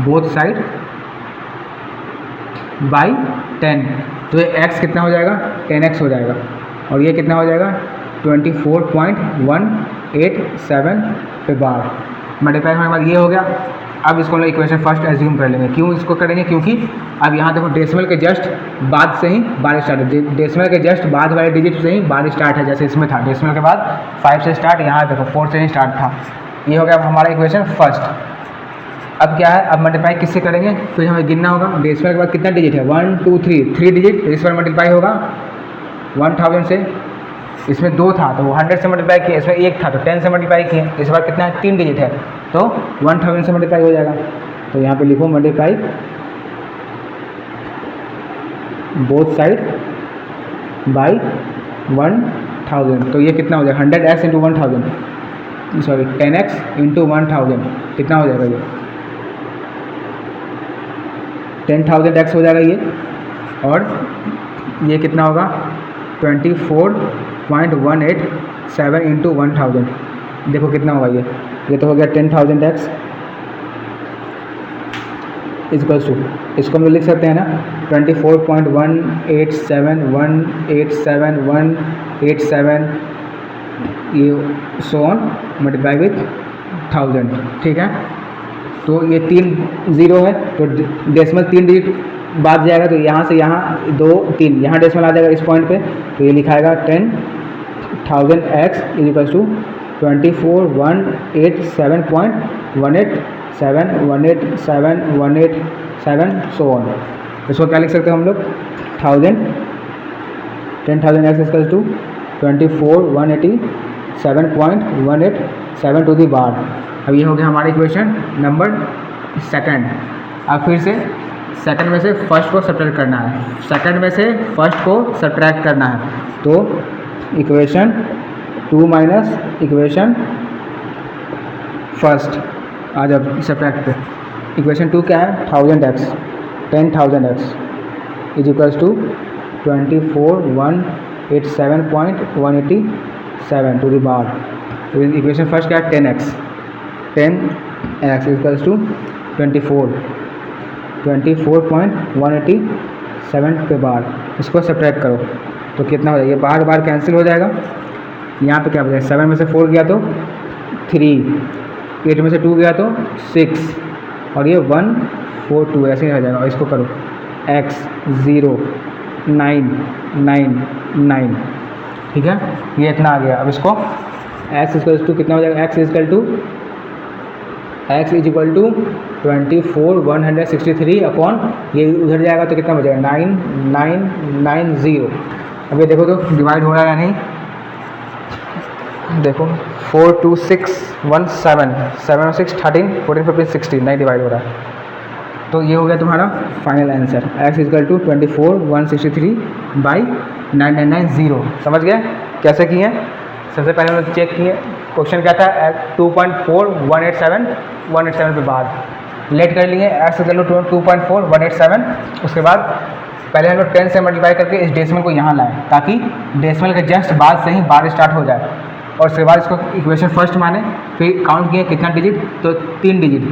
S1: बोथ साइड बाई 10, तो ये x कितना हो जाएगा 10x हो जाएगा और ये कितना हो जाएगा 24.187 पे बार मल्टीप्लाई होने के बाद ये हो गया। अब इसको हम लोग इक्वेशन फर्स्ट एज्यूम कर लेंगे। क्यों इसको करेंगे? क्योंकि अब यहाँ देखो डेसिमल के जस्ट बाद से ही बार स्टार्ट है, डेसिमल के जस्ट बाद वाले डिजिट से ही बार स्टार्ट है, जैसे इसमें था डेसिमल के बाद 5 से स्टार्ट, यहाँ देखो 4 से ही स्टार्ट था। ये हो गया अब हमारा इक्वेशन फर्स्ट। अब क्या है, अब मल्टीप्लाई किससे करेंगे, फिर हमें गिनना होगा डेसिमल के बाद कितना डिजिट है 1 2 3 डिजिट, इस पर मल्टीप्लाई होगा 1000 से, इसमें 2 था तो 100 से मल्टीप्लाई किए, इसमें 1 था तो 10 से मल्टीप्लाई किए, इस बार कितना है 3 डिजिट है तो 1000 से मल्टीप्लाई हो जाएगा। तो यहाँ पे लिखो मल्टीप्लाई बोथ साइड बाई 1000, तो ये कितना हो जाएगा 100x into 1000, sorry 10x into 1000 कितना हो जाएगा, ये 10,000x हो जाएगा ये, और ये कितना होगा 24.187 इंटू 1000, देखो कितना होगा ये तो हो गया 10,000x इक्वल्स टू, इसको हम लोग लिख सकते हैं ना 24.187 ये सो ऑन मल्टीप्लाई विथ 1000, ठीक है। तो ये 3 0 है तो डेसिमल 3 डिजिट बाद जाएगा, तो यहाँ से यहाँ 2 3 यहाँ डेसिमल आ जाएगा इस पॉइंट पे, तो ये लिखाएगा 10,000x is equals to 24.187 so on. इसको क्या लिख सकते हैं हम लोग 10,000x equals to 24.187 to the bar. अब ये हो गया हमारा इक्वेशन नंबर सेकंड। अब फिर से सेकंड में से फर्स्ट को सब्ट्रैक्ट करना है, सेकंड में से फर्स्ट को सब्ट्रैक्ट करना है, तो इक्वेशन 2 माइनस इक्वेशन फर्स्ट आ जाओ सब्ट्रैक्ट पे। इक्वेशन 2 क्या है 10,000x is equals to 24.187 to the bar. Equation first क्या है 10x इक्वल्स टू 24.187 पे बार, इसको सब्ट्रैक्ट करो तो कितना हो जाएगा, ये बार बार कैंसिल हो जाएगा, यहाँ पे क्या बचेगा 7 में से 4 गया तो 3, 8 में से 2 गया तो 6 और ये 1 4 2 ऐसे ही रह जाएगा। और इसको करो x 0 9 9 9, ठीक है, ये इतना आ गया। अब इसको x इक्वल टू कितना हो जाएगा, x is equal to 24,163 upon ये उधर जाएगा तो कितना बचेगा 9990। अब ये देखो तो डिवाइड हो रहा है या नहीं, देखो 4 2 6 1 7 7 6 13 14 15 16 नहीं डिवाइड हो रहा है। तो ये हो गया तुम्हारा final answer, x equal to 24,163 by 9990। समझ गए कैसे किए? सबसे पहले हम लोग चेक किए क्वेश्चन क्या था 2.4187 पे बाद लेट कर लिए x इक्वल टू 2.4187। उसके बाद पहले हम लोग 10 से मल्टीप्लाई करके इस डेसिमल को यहाँ लाएं ताकि डेसिमल के जस्ट बाद से ही बार स्टार्ट हो जाए, और उसके बाद इसको इक्वेशन फर्स्ट माने, फिर काउंट किए कितना डिजिट तो 3 डिजिट,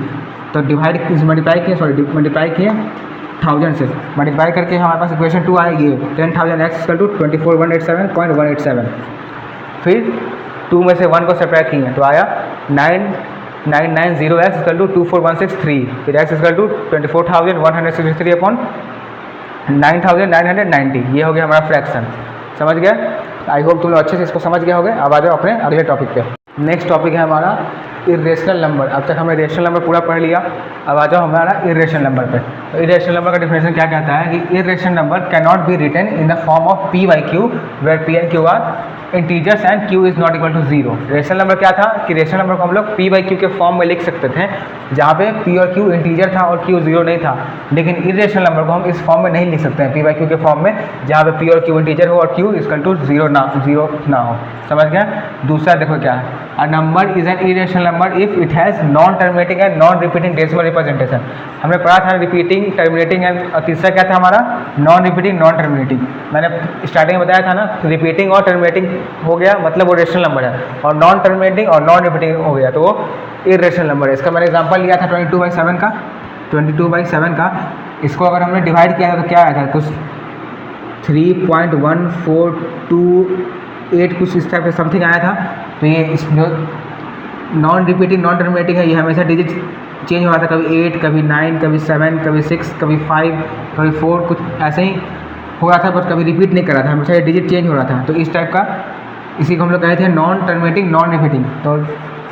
S1: तो मल्टीप्लाई किए 1000 से मल्टीप्लाई करके हमारे पास इक्वेशन 2 आएगी 10,000x इक्वल टू 24,187.187। फिर 2 में से 1 को सब्ट्रैक्ट किए तो आया 9990x इक्वल टू 24163, फिर x इक्वल टू 24,163 अपॉन 9,990। ये हो गया हमारा फ्रैक्शन। समझ गया? आई होप तुम लोग अच्छे से इसको समझ गए होंगे। अब आ जाओ अपने अगले टॉपिक पे। नेक्स्ट टॉपिक है हमारा इरेशनल नंबर। अब तक हमने रेशनल नंबर पूरा पढ़ लिया, अब आ जाओ हमारा इरेशनल नंबर पे। तो इरेशनल नंबर का डिफिनेशन क्या कहता है कि irrational number can not be written in the form of p by q where p and q are integers and q is not equal to 0। Rational number क्या था कि रेशनल नंबर को हम लोग p बाई क्यू के फॉर्म में लिख सकते थे जहाँ पे p और q इंटीजर था और q 0 नहीं था, लेकिन इरेशनल नंबर को हम इस फॉर्म में नहीं लिख सकते हैं p बाई क्यू के फॉर्म में जहाँ पे p और q इंटीजर हो और q इक्वल टू 0 ना हो। समझ गया? दूसरा देखो क्या है, a number is an irrational number if it has non terminating and non repeating decimal representation. हमने पढ़ा था रिपीटिंग टर्मिनेटिंग एंड तीसरा क्या था हमारा नॉन रिपीटिंग नॉन टर्मिनेटिंग। मैंने स्टार्टिंग में बताया था ना, रिपीटिंग और टर्मिनेटिंग हो गया मतलब वो रेशनल नंबर है, और नॉन टर्मिनेटिंग और नॉन रिपीटिंग हो गया तो वो इरेशनल नंबर है। इसका मैंने एग्जांपल लिया था 22/7 का, 22/7 का। इसको अगर हमने डिवाइड किया था तो क्या आया था, कुछ 3.1428 कुछ इस टाइप का समथिंग आया था। तो ये इस जो नॉन रिपीटिंग नॉन टर्मिनेटिंग है ये हमेशा डिजिट चेंज हो रहा था, कभी 8 कभी 9 कभी 7 कभी 6 कभी 5 कभी 4, कुछ ऐसे ही हो रहा था, बट कभी रिपीट नहीं कर रहा था, हमेशा ये डिजिट चेंज हो रहा था। तो इस टाइप का, इसी को हम लोग कहते थे नॉन टर्मिनेटिंग नॉन रिपीटिंग। तो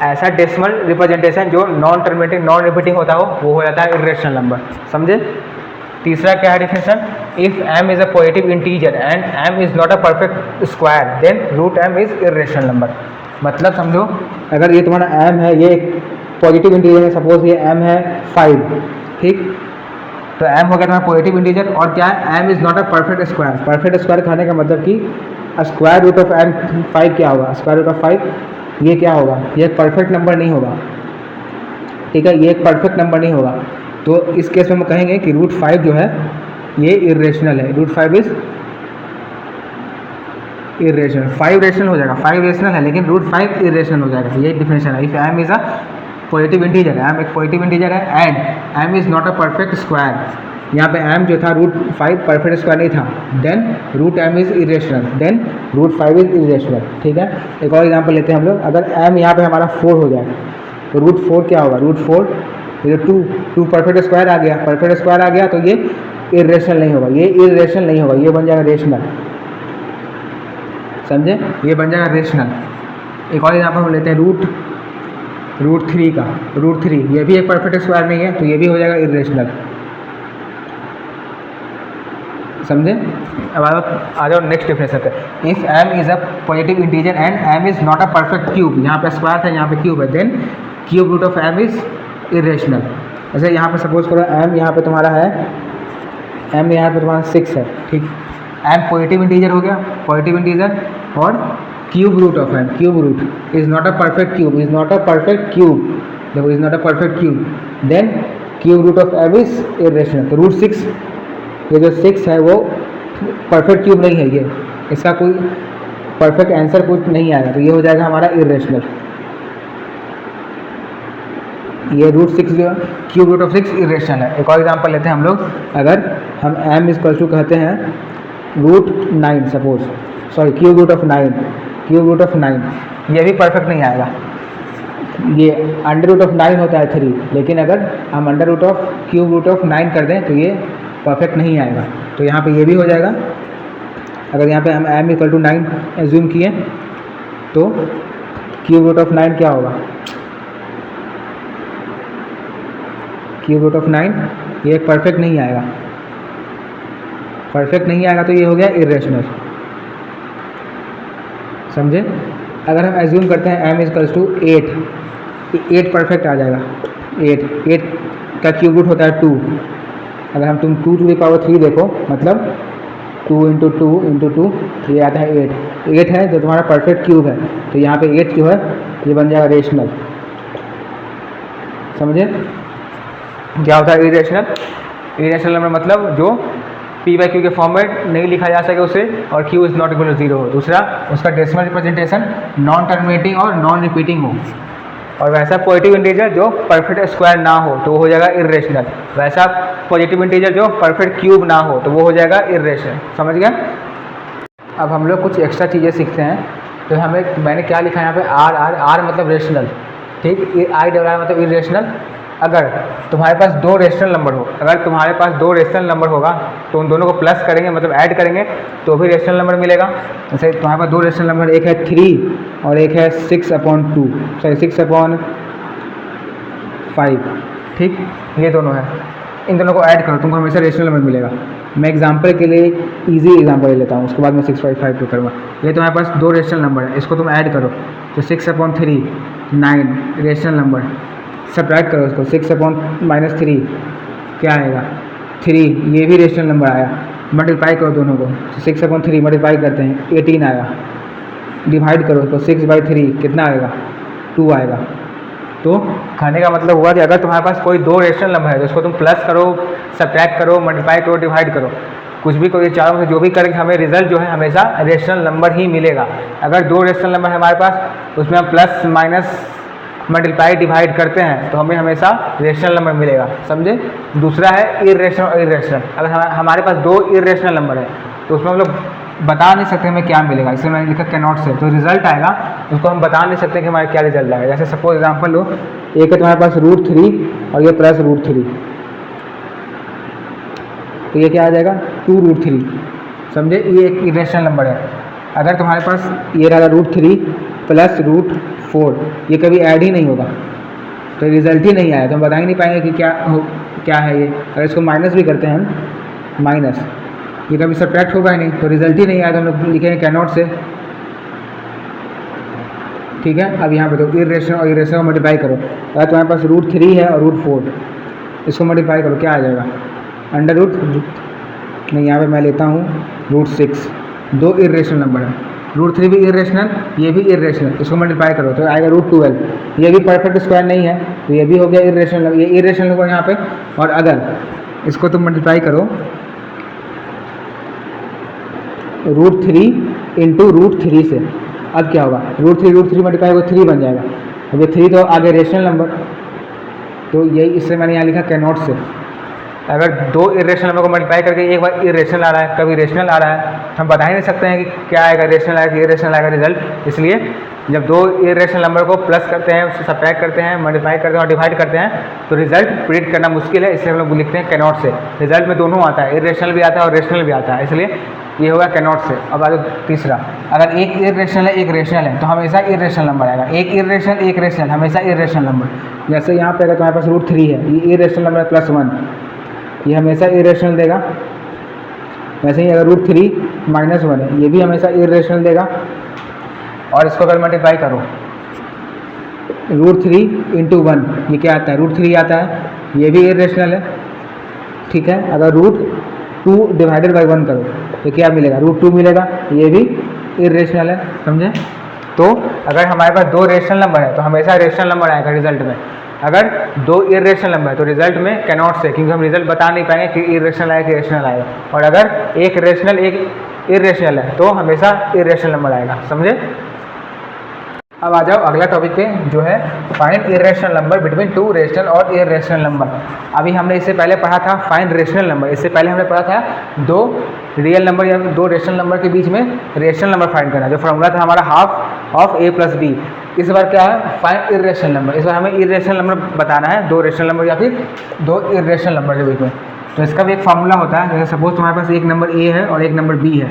S1: ऐसा डेसिमल रिप्रेजेंटेशन जो नॉन टर्मिनेटिंग नॉन रिपीटिंग होता हो वो हो जाता है इरेशनल नंबर। समझे। तीसरा क्या है definition, if m is a positive integer and m is not a perfect square then root m is irrational number. मतलब समझो, अगर ये तुम्हारा m है, ये पॉजिटिव इंटीजर है, सपोज ये m है 5, ठीक, तो m हो गया तुम्हारा पॉजिटिव इंटीजर, और क्या है, m is not a perfect square. Perfect square खाने का मतलब कि स्क्वायर रूट ऑफ m5 क्या होगा, स्क्वायर रूट ऑफ 5 ये क्या होगा, ये एक परफेक्ट नंबर नहीं होगा, ठीक है, ये एक परफेक्ट नंबर नहीं होगा। तो इस केस में हम कहेंगे कि रूट 5 जो है ये इरेशनल है, रूट 5 इज इरेशनल। 5 रेशनल हो जाएगा, 5 रेशनल है लेकिन रूट 5 इरेशनल हो जाएगा। ये डिफिनेशन है, if m is a positive integer है, m एक पॉजिटिव इंटीजर है and m is not a perfect square, यहाँ पे m जो था रूट 5 परफेक्ट स्क्वायर नहीं था, then root m is irrational, then root 5 is irrational, ठीक है। एक और एग्जांपल लेते हैं हम लोग, अगर m यहाँ पे हमारा 4 हो जाए तो रूट 4 क्या होगा, रूट 4 ये 2 परफेक्ट स्क्वायर आ गया, परफेक्ट स्क्वायर आ गया तो ये इरेशनल नहीं होगा, ये इरेशनल नहीं होगा, ये बन जाएगा रेशनल। समझे, ये बन जाएगा रेशनल। एक और एग्जांपल हम लेते हैं रूट 3 का, रूट 3 ये भी एक परफेक्ट स्क्वायर नहीं है तो ये भी हो जाएगा इरेशनल। समझे। अब आ जाओ नेक्स्ट डिफिनेशन पे, if m is a positive integer and m is not a perfect cube, यहाँ पे स्क्वायर था यहाँ पे क्यूब है, then cube root of m is irrational. जैसे यहाँ पे सपोज करो m यहाँ पे तुम्हारा है, m यहाँ पे तुम्हारा 6 है, ठीक, m पॉजिटिव इंटीजर हो गया, पॉजिटिव इंटीजर, और cube root of m, cube root is not a perfect cube, is not a perfect cube, देखो is not a perfect cube, then cube root of m is irrational. तो रूट 6, ये जो 6 है वो परफेक्ट क्यूब नहीं है, ये इसका कोई परफेक्ट आंसर कुछ नहीं आएगा, तो ये हो जाएगा हमारा इरेशनल। ये रूट 6 जो क्यूब रूट ऑफ 6 इरेशनल है। एक और एग्जांपल लेते हैं हम लोग, अगर हम m इक्वल टू कहते हैं root 9 suppose, sorry cube root of 9, cube root of 9 ये भी परफेक्ट नहीं आएगा, ये अंडर रूट ऑफ 9 होता है 3, लेकिन अगर हम under root of cube root of 9 कर दें तो ये परफेक्ट नहीं आएगा, तो यहाँ पे ये भी हो जाएगा। अगर यहाँ पे हम m इक्वल टू 9 एज्यूम किए तो क्यूब रूट ऑफ 9 क्या होगा, क्यूब रूट ऑफ 9 ये परफेक्ट नहीं आएगा, परफेक्ट नहीं आएगा तो ये हो गया इरेशनल। समझे। अगर हम एज्यूम करते हैं m इक्वल्स टू 8 परफेक्ट आ जाएगा, 8 का क्यूब रूट होता है 2, अगर हम तुम 2 टू द पावर 3 देखो, मतलब 2 इंटू 2 इंटू 2 ये आता है 8 है जो तुम्हारा परफेक्ट क्यूब है, तो यहाँ पे 8 जो है ये बन जाएगा रेशनल। समझे। क्या होता है इरेशनल, इरेशनल नंबर मतलब जो p/q के फॉर्म में नहीं लिखा जा सके उसे, और q is not equal to 0 हो। दूसरा उसका डेसिमल रिप्रेजेंटेशन नॉन टर्मिनेटिंग और नॉन रिपीटिंग हो, और वैसा पॉजिटिव इंटीजर जो परफेक्ट स्क्वायर ना हो तो वो हो जाएगा इरेशनल, वैसा पॉजिटिव इंटीजर जो परफेक्ट क्यूब ना हो तो वो हो जाएगा इरेशनल। समझ गया। अब हम लोग कुछ एक्स्ट्रा चीज़ें सीखते हैं, तो हमें मैंने क्या लिखा है यहाँ पे आर मतलब रेशनल, ठीक, आई डबल आर मतलब इरेशनल। अगर तुम्हारे पास 2 रेशनल नंबर हो, अगर तुम्हारे पास 2 रेशनल नंबर होगा तो उन दोनों को प्लस करेंगे मतलब ऐड करेंगे तो भी रेशनल नंबर मिलेगा। जैसे तुम्हारे पास 2 रेशनल नंबर, एक है 3 और एक है 6/2, सॉरी 6/5, ठीक, ये दोनों है, इन दोनों को ऐड करो तुमको हमेशा रेशनल नंबर मिलेगा। मैं एग्जांपल के लिए इजी एग्जांपल ले लेता हूँ, उसके बाद मैं 6/5 पे करूँगा। ये तुम्हारे पास 2 रेशनल नंबर है, इसको तुम ऐड करो तो 6/3 9 रेशनल नंबर, सब्ट्रैक्ट करो उसको, 6/-3 क्या आएगा 3, ये भी रेशनल नंबर आया, मल्टीप्लाई करो दोनों को, 6/3 मल्टीप्लाई करते हैं 18 आया, डिवाइड करो उसको 6/3 कितना आएगा 2 आएगा। तो कहने का मतलब हुआ कि अगर तुम्हारे पास कोई 2 रेशनल नंबर है तो उसको तुम प्लस करो, सब्ट्रैक्ट करो, मल्टीप्लाई करो, डिवाइड करो, कुछ भी कोई चारों में से जो भी करेंगे हमें रिजल्ट जो है हमेशा रेशनल नंबर ही मिलेगा। अगर दो रेशनल नंबर है हमारे पास उसमें हम प्लस माइनस मल्टीप्लाई डिवाइड करते हैं तो हमें हमेशा रेशनल नंबर मिलेगा, समझे। दूसरा है इरेशनल और इरेशनल। अगर हमारे पास दो इरेशनल नंबर है तो उसमें हम लोग बता नहीं सकते हमें क्या मिलेगा, इसलिए मैंने लिखा कैन नॉट से। तो रिजल्ट आएगा उसको हम बता नहीं सकते कि हमारे क्या रिजल्ट आएगा। जैसे सपोज एग्जाम्पल लो, एक है तुम्हारे पास √3 और ये +√3, तो ये क्या आ जाएगा 2√3, समझे। ये एक इरेशनल नंबर है। अगर तुम्हारे पास ये रहा √3 + √4, ये कभी ऐड ही नहीं होगा तो रिजल्ट ही नहीं आया, तो हम बता ही नहीं पाएंगे कि क्या है ये। अगर इसको माइनस भी करते हैं हम माइनस, ये कभी सब्ट्रैक्ट होगा ही नहीं, तो रिजल्ट ही नहीं आया, तो हम लोग लिखेंगे कैन नॉट से, ठीक है। अब यहाँ पे तो इरेशनल और इरेशनल को मल्टीप्लाई करो। अगर तुम्हारे पास √3 है और √4, इसको मल्टीप्लाई करो, क्या आ जाएगा √ नहीं, यहाँ पे मैं लेता हूँ √6। दो इरेशनल नंबर है, √3 भी इरेशनल, ये भी इरेशनल, इसको मल्टीप्लाई करो तो आएगा √12। ये भी परफेक्ट स्क्वायर नहीं है तो ये भी हो गया इरेशनल, ये इरेशनल होगा यहाँ पे। और अगर इसको तुम मल्टीप्लाई करो √3 × √3 से, अब क्या होगा √3 मल्टीप्लाई होगा 3 बन जाएगा। अब ये 3 तो आगे रेशनल नंबर, तो यही इससे मैंने यहाँ लिखा कैन नॉट से। अगर दो इरेशनल नंबर को मल्टीप्लाई करके एक बार इरेशनल आ रहा है कभी रेशनल आ रहा है, हम बता ही नहीं सकते हैं कि क्या आएगा, रेशनल आएगा कि इरेशनल आएगा रिजल्ट। इसलिए जब दो इरेशनल नंबर को प्लस करते हैं, उससे सब्ट्रैक्ट करते हैं, मल्टीप्लाई करते हैं और डिवाइड करते हैं तो रिजल्ट प्रिडिक्ट करना मुश्किल है, इसलिए हम लोग लिखते हैं कैन नॉट से। रिजल्ट में दोनों आता है, इरेशनल भी आता है और रेशनल भी आता है, इसलिए ये होगा कैन नॉट से। अब आगे तीसरा, अगर एक इरेशनल है एक रेशनल है तो हमेशा इरेशनल नंबर आएगा। एक इरेशनल एक रेशनल, हमेशा इरेशनल नंबर। जैसे यहाँ पे अगर तुम्हारे पास √3 है, ये इरेशनल नंबर है +1, ये हमेशा इरेशनल देगा। वैसे ही अगर √3 - 1 है, ये भी हमेशा इरेशनल देगा। और इसको अगर मल्टीप्लाई करो √3 × 1, ये क्या आता है √3 आता है, ये भी इरेशनल है, ठीक है। अगर √2 / 1 करो तो क्या मिलेगा √2 मिलेगा, ये भी इरेशनल है, समझे। तो अगर हमारे पास दो रेशनल नंबर है तो हमेशा रेशनल नंबर आएगा रिजल्ट में। अगर दो इरेशनल नंबर है तो रिजल्ट में कैन नॉट से, क्योंकि हम रिजल्ट बता नहीं पाएंगे कि इरेशनल आएगा कि रेशनल आएगा। और अगर एक रेशनल एक इरेशनल है तो हमेशा इरेशनल नंबर आएगा, समझे। अब आ जाओ अगला टॉपिक पे, जो है find irrational number between two rational और इरेशनल नंबर। अभी हमने इससे पहले पढ़ा था फाइंड रेशनल नंबर, इससे पहले हमने पढ़ा था दो रियल नंबर या दो रेशनल नंबर के बीच में रेशनल नंबर फाइंड करना, जो फॉर्मूला था हमारा ½ ऑफ a + b। इस बार क्या है फाइंड इरेशनल नंबर। इस बार हमें इरेशनल नंबर बताना है, दो रेशनल नंबर या फिर दो इरेशनल नंबर के बीच में। तो इसका भी एक फार्मूला होता है। जैसे सपोज तुम्हारे पास एक नंबर a है और एक नंबर b है,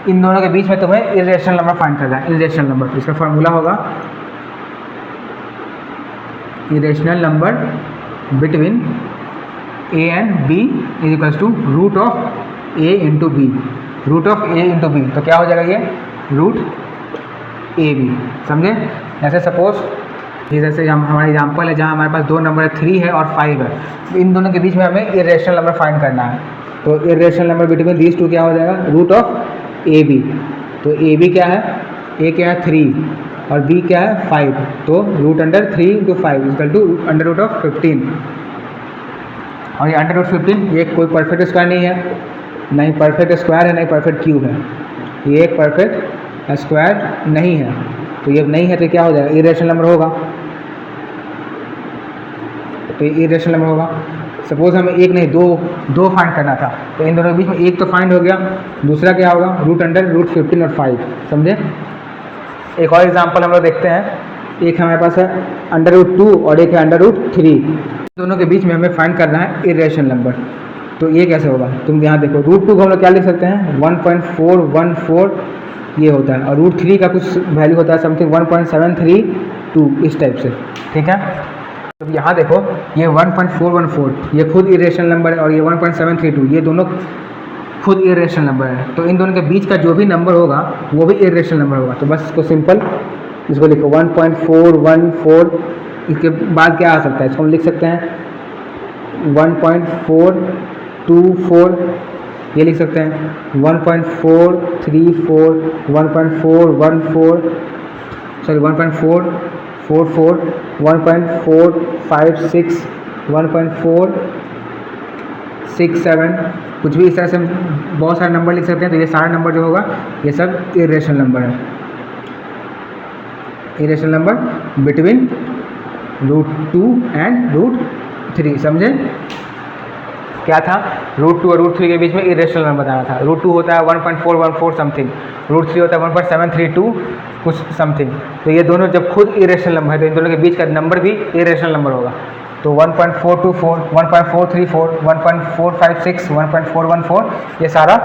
S1: इन दोनों के बीच में तुम्हें इरेशनल नंबर फाइंड करना है। इरेशनल नंबर, इसका फार्मूला होगा irrational number between a and b = √(a × b)। √(a × b) तो क्या हो जाएगा ये √ab, समझे। जैसे सपोज ये जैसे हमारा एग्जाम्पल है जहाँ हमारे पास दो नंबर है 3 है और 5 है, तो इन दोनों के बीच में हमें इरेशनल नंबर फाइंड करना है। तो irrational number between these two क्या हो जाएगा √(ab)। तो ab क्या है, a क्या है 3 और b क्या है 5, तो √3 × 5 = √15। और ये √15 ये कोई परफेक्ट स्क्वायर नहीं है, नहीं परफेक्ट स्क्वायर है नहीं परफेक्ट क्यूब है, ये एक परफेक्ट स्क्वायर नहीं है। तो ये नहीं है तो क्या हो जाएगा इरेशनल नंबर होगा, तो ये इरेशनल नंबर होगा। सपोज हमें एक नहीं दो फाइंड करना था, तो इन दोनों के बीच में एक तो फाइंड हो गया, दूसरा क्या होगा √15 और 5, समझे। एक और एग्जांपल हम लोग देखते हैं। एक हमारे पास है √2 और एक है √3, दोनों के बीच में हमें फाइंड करना है इरेशनल नंबर। तो ये कैसे होगा, तुम यहाँ देखो √2 को हम लोग क्या लिख सकते हैं 1.414 ये होता है, और √3 का कुछ वैल्यू होता है समथिंग 1.732 इस टाइप से, ठीक है। तो यहाँ देखो ये 1.414 ये खुद इरेशनल नंबर है और ये 1.732 ये दोनों खुद इरेशनल नंबर है। तो इन दोनों के बीच का जो भी नंबर होगा वो भी इरेशनल नंबर होगा। तो बस इसको सिंपल इसको लिखो 1.414, इसके बाद क्या आ सकता है, इसको हम लिख सकते हैं 1.424 ये लिख सकते हैं, 1.434 1.414 सॉरी 1.444 1.456 1.467 कुछ भी इस तरह से हम बहुत सारे नंबर लिख सकते हैं। तो ये सारा नंबर जो होगा ये सब इरेशनल नंबर है, इरेशनल नंबर बिटवीन √2 एंड √3। समझे क्या था? √2 और √3 के बीच में इरेशनल नंबर बताना था। √2 होता है 1.414 समथिंग, √3 होता है 1.732 कुछ समथिंग। तो ये दोनों जब खुद इरेशनल नंबर है तो इन दोनों के बीच का नंबर भी इरेशनल नंबर होगा। तो 1.424, 1.434, 1.456, 1.414 ये सारा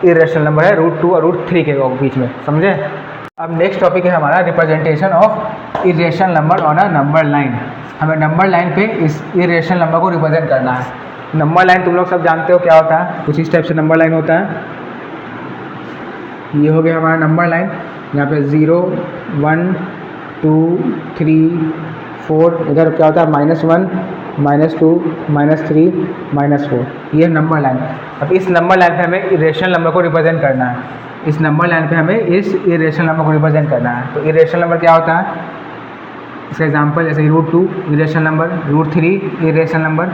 S1: इरेशनल नंबर है √2 और √3 के बीच में। समझे? अब नेक्स्ट टॉपिक है हमारा representation of irrational number on a number line. हमें नंबर लाइन पे इस इरेशनल नंबर को रिप्रेजेंट करना है। नंबर लाइन तुम लोग सब जानते हो क्या होता है, कुछ इस टाइप से नंबर लाइन होता है। ये हो गया हमारा नंबर लाइन, यहाँ पे 0, 1, 2, 3, 4, इधर क्या होता है -1, -2, -3, -4, ये नंबर लाइन। अब इस नंबर लाइन पे हमें इरेशनल नंबर को रिप्रेजेंट करना है। इस नंबर लाइन पे हमें इस इरेशनल नंबर को रिप्रेजेंट करना है। तो इरेशनल नंबर क्या होता है? इसका एग्जांपल जैसे √2 irrational number, √3 irrational number,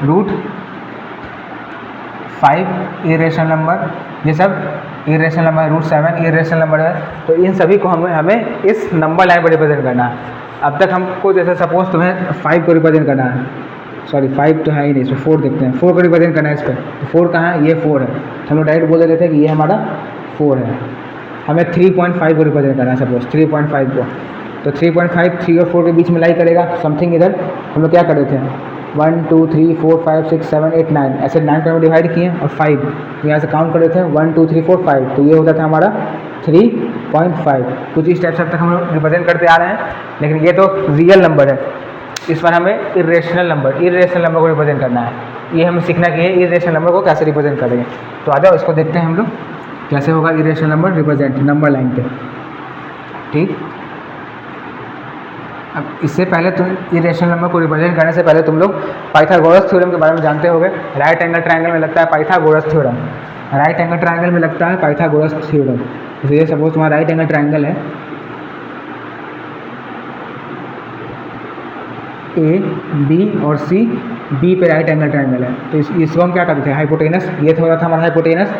S1: √5 irrational number, ये सब इरेशनल नंबर, √7 इरेशनल नंबर है। तो इन सभी को हमें इस नंबर लाइन पर रिप्रेजेंट करना है। अब तक हमको जैसे सपोज तुम्हें 5 को रिप्रेजेंट करना है, सॉरी 5 तो है ही नहीं, इसमें 4 देखते हैं, 4 को रिप्रेजेंट करना है इस पर। तो 4 कहाँ है? ये 4 है। हम लोग डायरेक्ट बोल देते हैं कि ये हमारा 4 है। हमें 3.5 को रिप्रेजेंट करना है, सपोज 3.5 को। तो 3.5 3 और 4 के बीच में लाई करेगा समथिंग। इधर हम लोग क्या कर रहे थे? 1 2 3 4 5 6 7 8 9 ऐसे 9 पर डिवाइड किए और 5 यहाँ से काउंट कर रहे थे 1 2 3 4 5। तो ये होता था हमारा 3.5। कुछ इस टाइप से अब तक हम लोग रिप्रेजेंट करते आ रहे हैं, लेकिन ये तो रियल नंबर है। इस बार हमें इरेशनल नंबर को रिप्रेजेंट करना है। ये हमें सीखना कि ये इरेशनल नंबर को कैसे रिप्रेजेंट करेंगे। तो आ जाओ इसको देखते हैं हम लोग कैसे होगा irrational number represent number line पे। ठीक, अब इससे पहले तुम इरेशनल नंबर को रिप्रेजेंट करने से पहले तुम लोग पाइथागोरस थ्योरम के बारे में जानते होगे। राइट एंगल ट्रायंगल में लगता है Pythagoras theorem. Right angle triangle में लगता है पाइथागोरस थ्योरम। तो ये सपोज तुम्हारा राइट एंगल ट्रायंगल है, ए बी और सी, बी पे राइट एंगल ट्रायंगल है। तो इसको हम क्या करते थे? हाइपोटेनस। ये होता था हमारा हाइपोटेनस,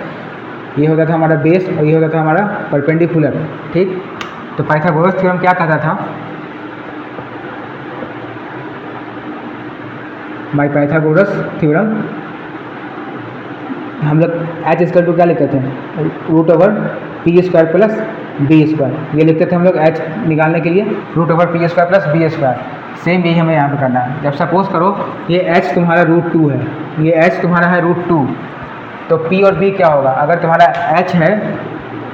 S1: ये होता था हमारा बेस और ये होता था हमारा परपेंडिकुलर। ठीक, तो पाइथागोरस थ्योरम क्या कहता था? बाय पाइथागोरस थ्योरम हम लोग h इक्वल टू क्या लिखते थे? √p² plus b²। ये लिखते थे हम लोग h निकालने के लिए √p² प्लस b²। सेम यही हमें यहाँ पे करना है। जब सपोज करो ये h तुम्हारा √2 है, ये h तुम्हारा है √2, तो p और b क्या होगा? अगर तुम्हारा h है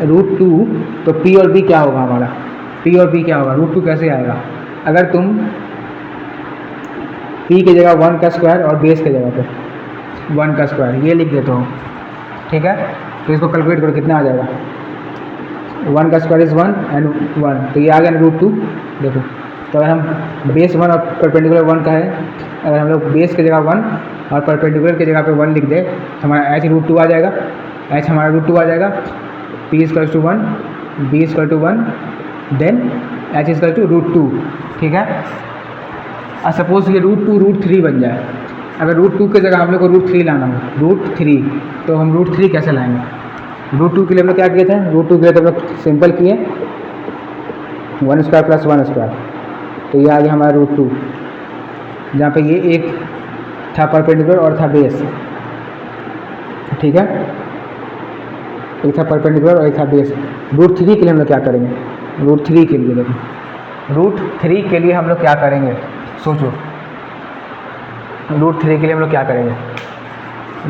S1: √2 तो p और b क्या होगा हमारा? p और b क्या होगा? √2 कैसे आएगा? अगर तुम p की जगह 1 का स्क्वायर और बेस की जगह पे 1 का स्क्वायर ये लिख देते हो, ठीक है? तो इसको कैलकुलेट करो कितना आ जाएगा। 1 का स्क्वायर इज़ 1 एंड 1, तो ये आ गया √2। देखो, तो अगर हम बेस 1 और परपेंडिकुलर 1 का है, अगर हम लोग बेस की जगह 1 और परपेंडिकुलर की जगह पे 1 लिख दे तो हमारा h √2 आ जाएगा। h हमारा √2 आ जाएगा। p = 1, b = 1, then h = √2। ठीक है? और सपोज ये √2 √3 बन जाए। अगर √2 की जगह हम लोग को √3 लाना हो, √3, तो हम √3 कैसे लाएंगे? √2 के लिए हम लोग क्या किए थे? √2 के लिए तो हम लोग सिंपल किए 1² + 1²। तो ये आ गया हमारा √2, जहाँ पे ये एक था परपेंडिकुलर और था बेस। ठीक है, एक था परपेंडिकुलर और एक था बेस। √3 के लिए हम लोग क्या करेंगे? √3 के लिए देखो, √3 के लिए हम लोग क्या करेंगे? सोचो, √3 के लिए हम लोग क्या करेंगे?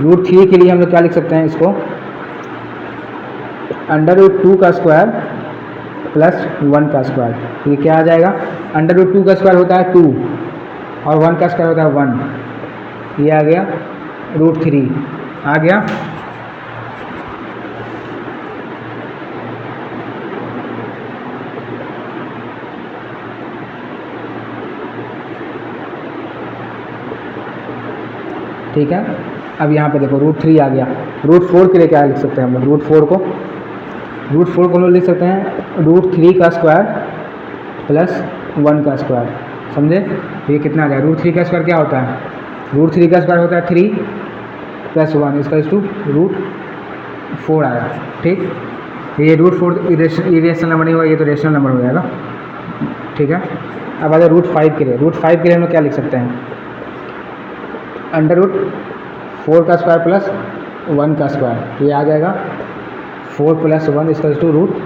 S1: √3 के लिए हम लोग क्या लिख सकते हैं इसको? √2 का स्क्वायर प्लस 1 का स्क्वायर। ये क्या आ जाएगा? √2 का स्क्वायर होता है 2 और 1 का स्क्वायर होता है 1। ये आ गया √3 आ गया। ठीक है, अब यहाँ पे देखो √3 आ गया। √4 के लिए क्या लिख सकते हैं हम लोग? √4 को हम लोग लिख सकते हैं √3 का स्क्वायर प्लस 1 का स्क्वायर। समझे? तो ये कितना आ जाएगा? √3 का स्क्वायर क्या होता है? √3 का स्क्वायर होता है 3 प्लस 1 इसका टू रूट 4 आया। ठीक, ये रूट 4 इरेशनल नंबर नहीं होगा, ये तो रेशनल नंबर हो जाएगा। ठीक है, अब आ जाए रूट 5 के लिए। रूट 5 के लिए हम लोग क्या लिख सकते हैं, अंडर रूट 4 का स्क्वायर प्लस 1 का स्क्वायर, तो ये आ जाएगा 4 प्लस 1 इसका टू रूट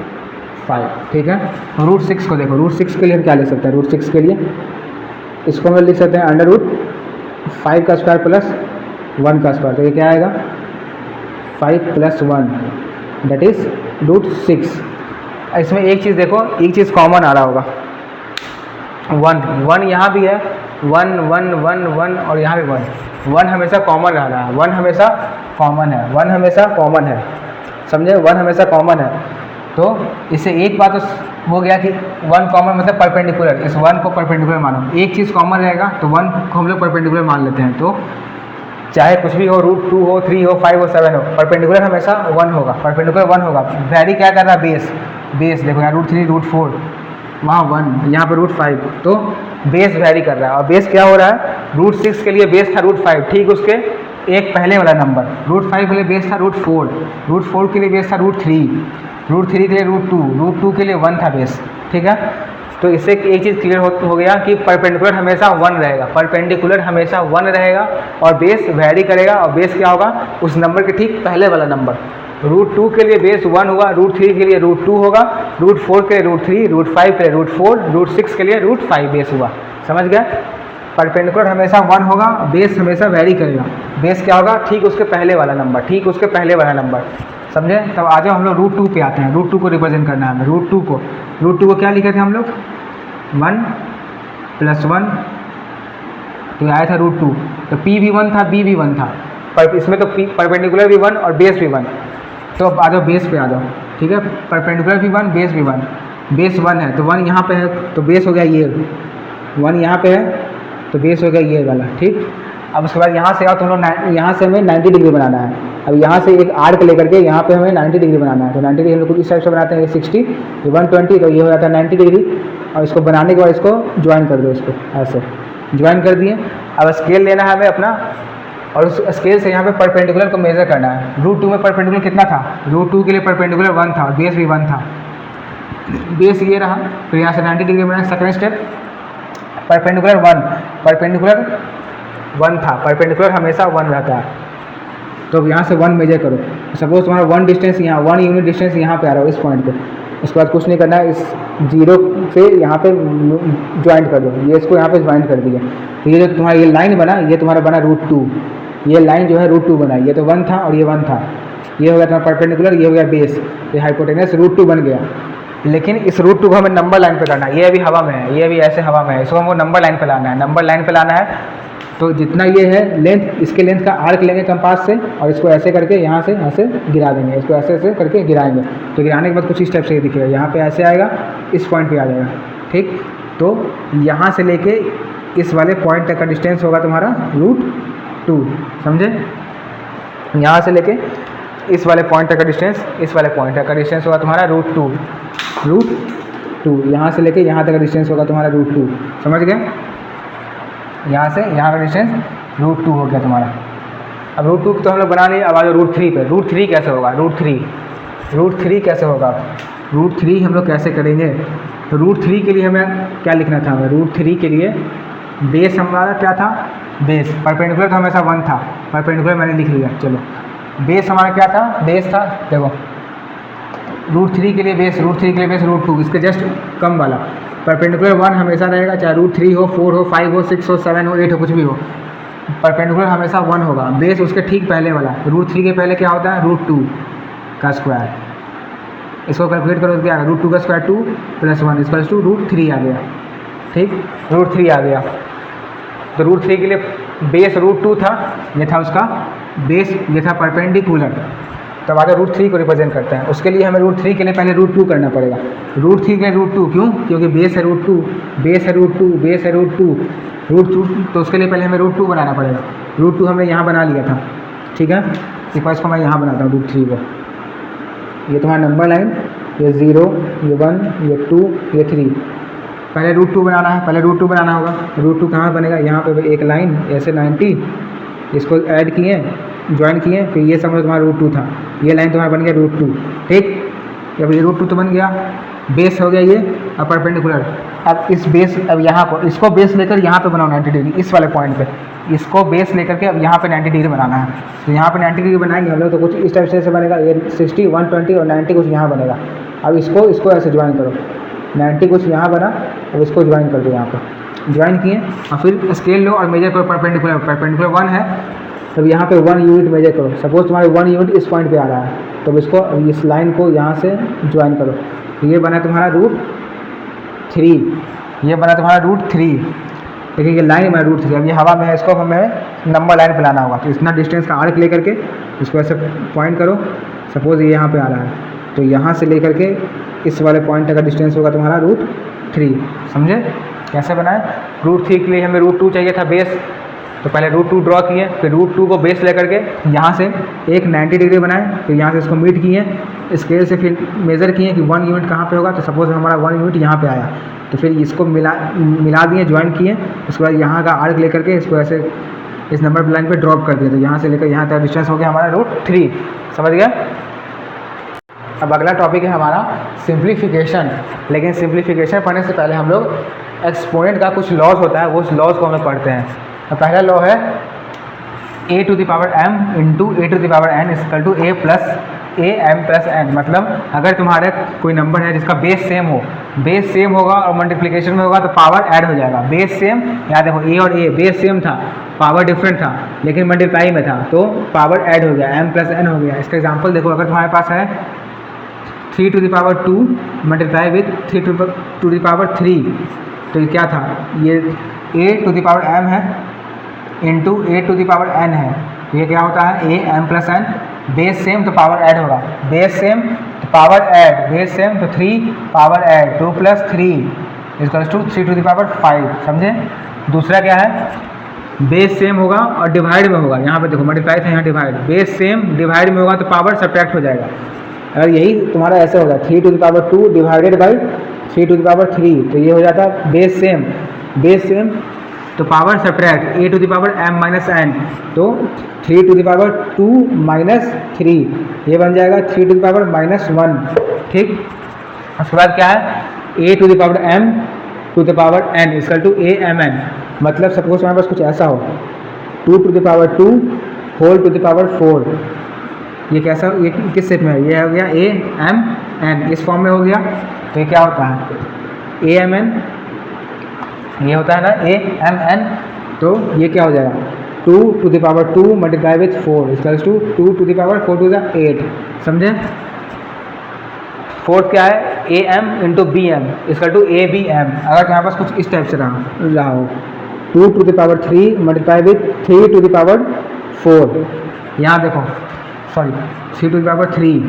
S1: 5। ठीक है, रूट 6 को देखो, रूट 6 के लिए हम क्या लिख सकते हैं, रूट 6 के लिए इसको हम लिख सकते हैं अंडर रूट 5 का स्क्वायर प्लस 1 का स्क्वायर, तो ये क्या आएगा 5 प्लस 1 दैट इज रूट 6। इसमें एक चीज़ देखो, एक चीज़ कॉमन आ रहा होगा, 1 यहाँ भी है, 1 1 1 1 और यहाँ भी 1 हमेशा कॉमन रह रहा है, 1 हमेशा कॉमन है, 1 हमेशा कॉमन है, समझे, 1 हमेशा कॉमन है। तो इससे एक बात तो हो गया कि 1 कॉमन मतलब परपेंडिकुलर, इस 1 को परपेंडिकुलर मानो, एक चीज़ कॉमन रहेगा तो 1 को हम लोग परपेंडिकुलर मान लेते हैं। तो चाहे कुछ भी हो, रूट 2 हो, 3 हो, 5 हो, 7 हो, परपेंडिकुलर हमेशा 1 होगा, परपेंडिकुलर 1 होगा। वैरी क्या कर रहा है, बेस देखो यहाँ रूट 3 रूट 4 वहाँ 1, यहाँ पर रूट 5, तो बेस वैरी कर रहा है। और बेस क्या हो रहा है, रूट 6 के लिए बेस था रूट 5, ठीक उसके एक पहले वाला नंबर, रूट 5 के लिए बेस था रूट 4, रूट 4 के लिए बेस था रूट 3, रूट 3 के लिए रूट 2, रूट 2 के लिए 1 था बेस। ठीक है, तो इससे एक चीज़ क्लियर हो गया कि परपेंडिकुलर हमेशा 1 रहेगा, परपेंडिकुलर हमेशा 1 रहेगा और बेस वैरी करेगा। और बेस क्या होगा, उस नंबर के ठीक पहले वाला नंबर। रूट 2 के लिए बेस 1 हुआ, रूट 3 के लिए रूट 2 होगा, रूट 4 के लिए रूट 3, रूट 5 के लिए रूट 4, रूट 6 के लिए रूट 5 बेस हुआ। समझ गए, परपेंडिकुलर हमेशा 1 होगा, बेस हमेशा वैरी करेगा। बेस क्या होगा, ठीक उसके पहले वाला नंबर, ठीक उसके पहले वाला नंबर, समझे। तब आ जाओ हम लोग रूट 2 पे आते हैं, रूट 2 को रिप्रेजेंट करना है हमें। रूट 2 को क्या लिखे थे हम लोग, 1 प्लस 1, तो आया था रूट 2, तो पी भी 1 था, बी भी 1 था, पर इसमें तो परपेंडिकुलर भी 1 और बेस भी 1। तो अब आ जाओ बेस पे आ जाओ। ठीक है, परपेंडिकुलर भी 1, बेस भी 1, बेस 1 है तो 1 यहाँ पे है, तो बेस हो गया ये, 1 यहाँ पे है तो बेस हो गया ये वाला। ठीक, अब उसके बाद यहाँ से आओ, तुम लोग यहाँ से हमें 90 डिग्री बनाना है। अब यहाँ से एक आर्क लेकर के यहाँ पे हमें 90 डिग्री बनाना है, तो 90 डिग्री हम लोग इस टाइप से बनाते हैं, 60, ये 120, तो ये हो जाता है 90 डिग्री। और इसको बनाने के बाद इसको ज्वाइन कर दो, इसको ऐसे ज्वाइन कर दिए। अब स्केल लेना है हमें अपना, और उस स्केल से यहाँ पे परपेंडिकुलर को मेजर करना है। रूट 2 में परपेंडिकुलर कितना था, रूट 2 के लिए परपेंडिकुलर 1 था, बेस भी 1 था, बेस ये रहा। फिर यहाँ से 90 डिग्री बनाया, सेकंड स्टेप परपेंडिकुलर 1 था, परपेंडिकुलर हमेशा 1 रहता है। तो यहाँ से 1 मेजर करो, सपोज तुम्हारा 1 डिस्टेंस यहाँ, 1 यूनिट डिस्टेंस यहाँ पे आ रहा हो इस पॉइंट पे। उसके बाद कुछ नहीं करना है, इस 0 से यहाँ पे ज्वाइंट कर दो, ये इसको यहाँ पे ज्वाइंट कर दिया। तो ये जो तुम्हारा ये लाइन बना, ये तुम्हारा बना रूट 2, ये लाइन जो है रूट 2 बना, ये तो 1 था और ये 1 था, ये हो गया तुम्हारा परपेंडिकुलर, ये हो गया बेस, ये हाइपोटेनस रूट 2 बन गया। लेकिन इस रूट 2 को हमें नंबर लाइन पे करना है, ये अभी हवा में है, ये अभी ऐसे हवा में है, इसको हमको नंबर लाइन पे लाना है, नंबर लाइन पे लाना है। तो जितना ये है लेंथ, इसके लेंथ का आर्क लेंगे कंपास से, और इसको ऐसे करके यहाँ से ऐसे गिरा देंगे, इसको ऐसे ऐसे करके गिराएंगे। तो गिराने के बाद कुछ इस टाइप से ये दिखेगा, यहाँ पे ऐसे आएगा, इस पॉइंट पे आ जाएगा। ठीक, तो यहाँ से लेके इस वाले पॉइंट तक का डिस्टेंस होगा तुम्हारा रूट 2, समझे। यहाँ से लेके इस वाले पॉइंट तक का डिस्टेंस, इस वाले पॉइंट तक का डिस्टेंस होगा तुम्हारा रूट 2। यहाँ से लेके यहाँ तक का डिस्टेंस होगा तुम्हारा रूट 2, समझ गए। यहाँ से यहाँ का डिस्टेंस रूट 2 हो गया तुम्हारा। अब रूट 2 तो हम लोग बना लिए, अब आ जाओ रूट 3 पे। रूट 3 कैसे होगा, रूट 3 कैसे होगा, रूट 3 हम लोग कैसे करेंगे। तो रूट 3 के लिए हमें क्या लिखना था, हमें रूट 3 के लिए बेस हमारा क्या था, बेस परपेंडिकुलर तो हमेशा 1 था, परपेंडिकुलर मैंने लिख लिया। चलो बेस हमारा क्या था, बेस था देखो रूट 3 के लिए बेस, रूट 3 के लिए बेस रूट 2, इसके जस्ट कम वाला। परपेंडिकुलर 1 हमेशा रहेगा, चाहे रूट 3 हो, 4 हो, 5 हो, 6 हो, 7 हो, 8 हो, कुछ भी हो, परपेंडिकुलर हमेशा 1 होगा। बेस उसके ठीक पहले वाला, रूट 3 के पहले क्या होता है, रूट 2 का स्क्वायर। इसको कैलकुलेट करो तो क्या आएगा, रूट 2 का square 2 plus 1 equals to root 3 आ गया। ठीक, रूट 3 आ गया। तो रूट 3 के लिए बेस रूट 2 था, ये था उसका बेस, ये था परपेंडिकुलर। तब आगे रूट 3 को रिप्रेजेंट करते हैं, उसके लिए हमें रूट 3 के लिए पहले रूट 2 करना पड़ेगा। रूट 3 के लिए रूट 2 क्यों, क्योंकि बेस है रूट 2, बेस है रूट 2, बेस है रूट 2, तो उसके लिए पहले हमें रूट 2 बनाना पड़ेगा। रूट 2 हमने यहाँ बना लिया था। ठीक है, इसको मैं यहाँ बनाता हूँ रूट 3 को। ये तुम्हारा नंबर लाइन, ये 0, ये 1, ये 2, ये 3। पहले रूट 2 बनाना है, पहले रूट 2 बनाना होगा। रूट 2 कहाँ बनेगा, यहाँ पे एक लाइन ऐसे 90, इसको ऐड किए, ज्वाइन किए, फिर ये समझो तुम्हारा √2 था, ये लाइन तुम्हारा बन गया √2, ठीक। जब ये √2 तो बन गया, बेस हो गया ये, अब परपेंडिकुलर। अब इस बेस, अब यहाँ को इसको बेस लेकर यहाँ पे बनाओ 90 डिग्री, इस वाले पॉइंट पे इसको बेस लेकर के अब यहाँ पे 90 डिग्री बनाना है। तो यहाँ पे 90 डिग्री बनाएंगे हम लोग, तो कुछ इस टाइप से बनेगा, ये 60, 120 और 90 कुछ यहाँ बनेगा। अब इसको ऐसे ज्वाइन करो, 90 कुछ यहाँ बना, अब इसको ज्वाइन कर दो, यहाँ पर ज्वाइन किए और फिर स्केल लो और मेजर करो परपेंडिकुलर 1 है, तब यहाँ पे 1 यूनिट मेजर करो। सपोज तुम्हारे 1 यूनिट इस पॉइंट पे आ रहा है, तो इसको इस लाइन को यहाँ से ज्वाइन करो। तो ये बना तुम्हारा √3, ये बना तुम्हारा √3, देखिए ये लाइन बना √3। अब ये हवा में है, इसको हमें नंबर लाइन पे लाना होगा, तो इतना डिस्टेंस का आर्क लेकर के इसको ऐसे पॉइंट करो। सपोज ये यहाँ पे आ रहा है, तो यहाँ से लेकर के इस वाले पॉइंट का डिस्टेंस होगा तुम्हारा √3, समझे कैसे बनाए। √3 के लिए हमें √2 चाहिए था बेस, तो पहले √2 ड्रॉ किए, फिर √2 को बेस लेकर के यहाँ से एक 90 डिग्री बनाए, फिर यहाँ से इसको मीट किए, स्केल से फिर मेज़र किए कि 1 यूनिट कहाँ पे होगा। तो सपोज हमारा 1 यूनिट यहाँ पे आया, तो फिर इसको मिला दिए, ज्वाइन किए, उसके बाद यहाँ का आर्क लेकर के इसको ऐसे इस नंबर लाइन पे ड्रॉप कर दिया, तो यहाँ से लेकर यहाँ तक डिस्टेंस हो गया हमारा √3, समझ गया। अब अगला टॉपिक है हमारा सिंप्लीफिकेशन। लेकिन सिंप्लीफिकेशन पढ़ने से पहले हम लोग एक्सपोनेंट का कुछ लॉज होता है, वो उस लॉज को हम लोग पढ़ते हैं। तो पहला लॉ है a to the power m into a to the power n equal to a plus a m plus n। मतलब अगर तुम्हारे कोई नंबर है जिसका बेस सेम हो, बेस सेम होगा और मल्टीप्लिकेशन में होगा तो पावर ऐड हो जाएगा। बेस सेम, याद देखो a और a बेस सेम था, पावर डिफरेंट था, लेकिन मल्टीप्लाई में था तो पावर ऐड हो गया, m प्लस n हो गया। इसका एग्जाम्पल देखो, अगर तुम्हारे पास है 3 to the power 2 multiply with 3 to the power 3, तो ये क्या था, ये a to the power m है into a to the power n है, तो ये क्या होता है a m plus n। Base same तो पावर ऐड होगा, बेस सेम तो पावर ऐड, बेस सेम तो 3 power add, 2 plus 3 equals to 3 to the power 5, समझे। दूसरा क्या है, बेस सेम होगा और डिवाइड में होगा, यहाँ पे देखो मल्टीप्लाई था, यहाँ डिवाइड, बेस सेम डिवाइड में होगा तो पावर सब्ट्रैक्ट हो जाएगा। अगर यही तुम्हारा ऐसे होगा 3 to the power 2 divided by 3 to the power 3, तो ये हो जाता है बेस सेम तो power subtract a to the power m minus n, तो 3 टू द पावर 2 माइनस 3, ये बन जाएगा 3 टू द पावर माइनस 1, ठीक। उसके बाद क्या है a to the power m to the power n equal to a m n। मतलब सपोज हमारे पास कुछ ऐसा हो 2 to the power 2 whole to the power 4, ये कैसा, ये किस सेट में है, ये हो गया a m n, इस फॉर्म में हो गया। तो ये क्या होता है a m n, ये होता है ना a m n, तो ये क्या हो जाएगा 2 to the power 2 multiply with 4 equals to 2 to the power 4 to the 8, समझे। फोर्थ क्या है a m into B M equal to a b m। अगर तुम्हारे पास कुछ इस टाइप से रहा हो 2 to the power 3 multiply with 3 to the power 4, यहाँ देखो सॉरी 3 टू द पावर 3,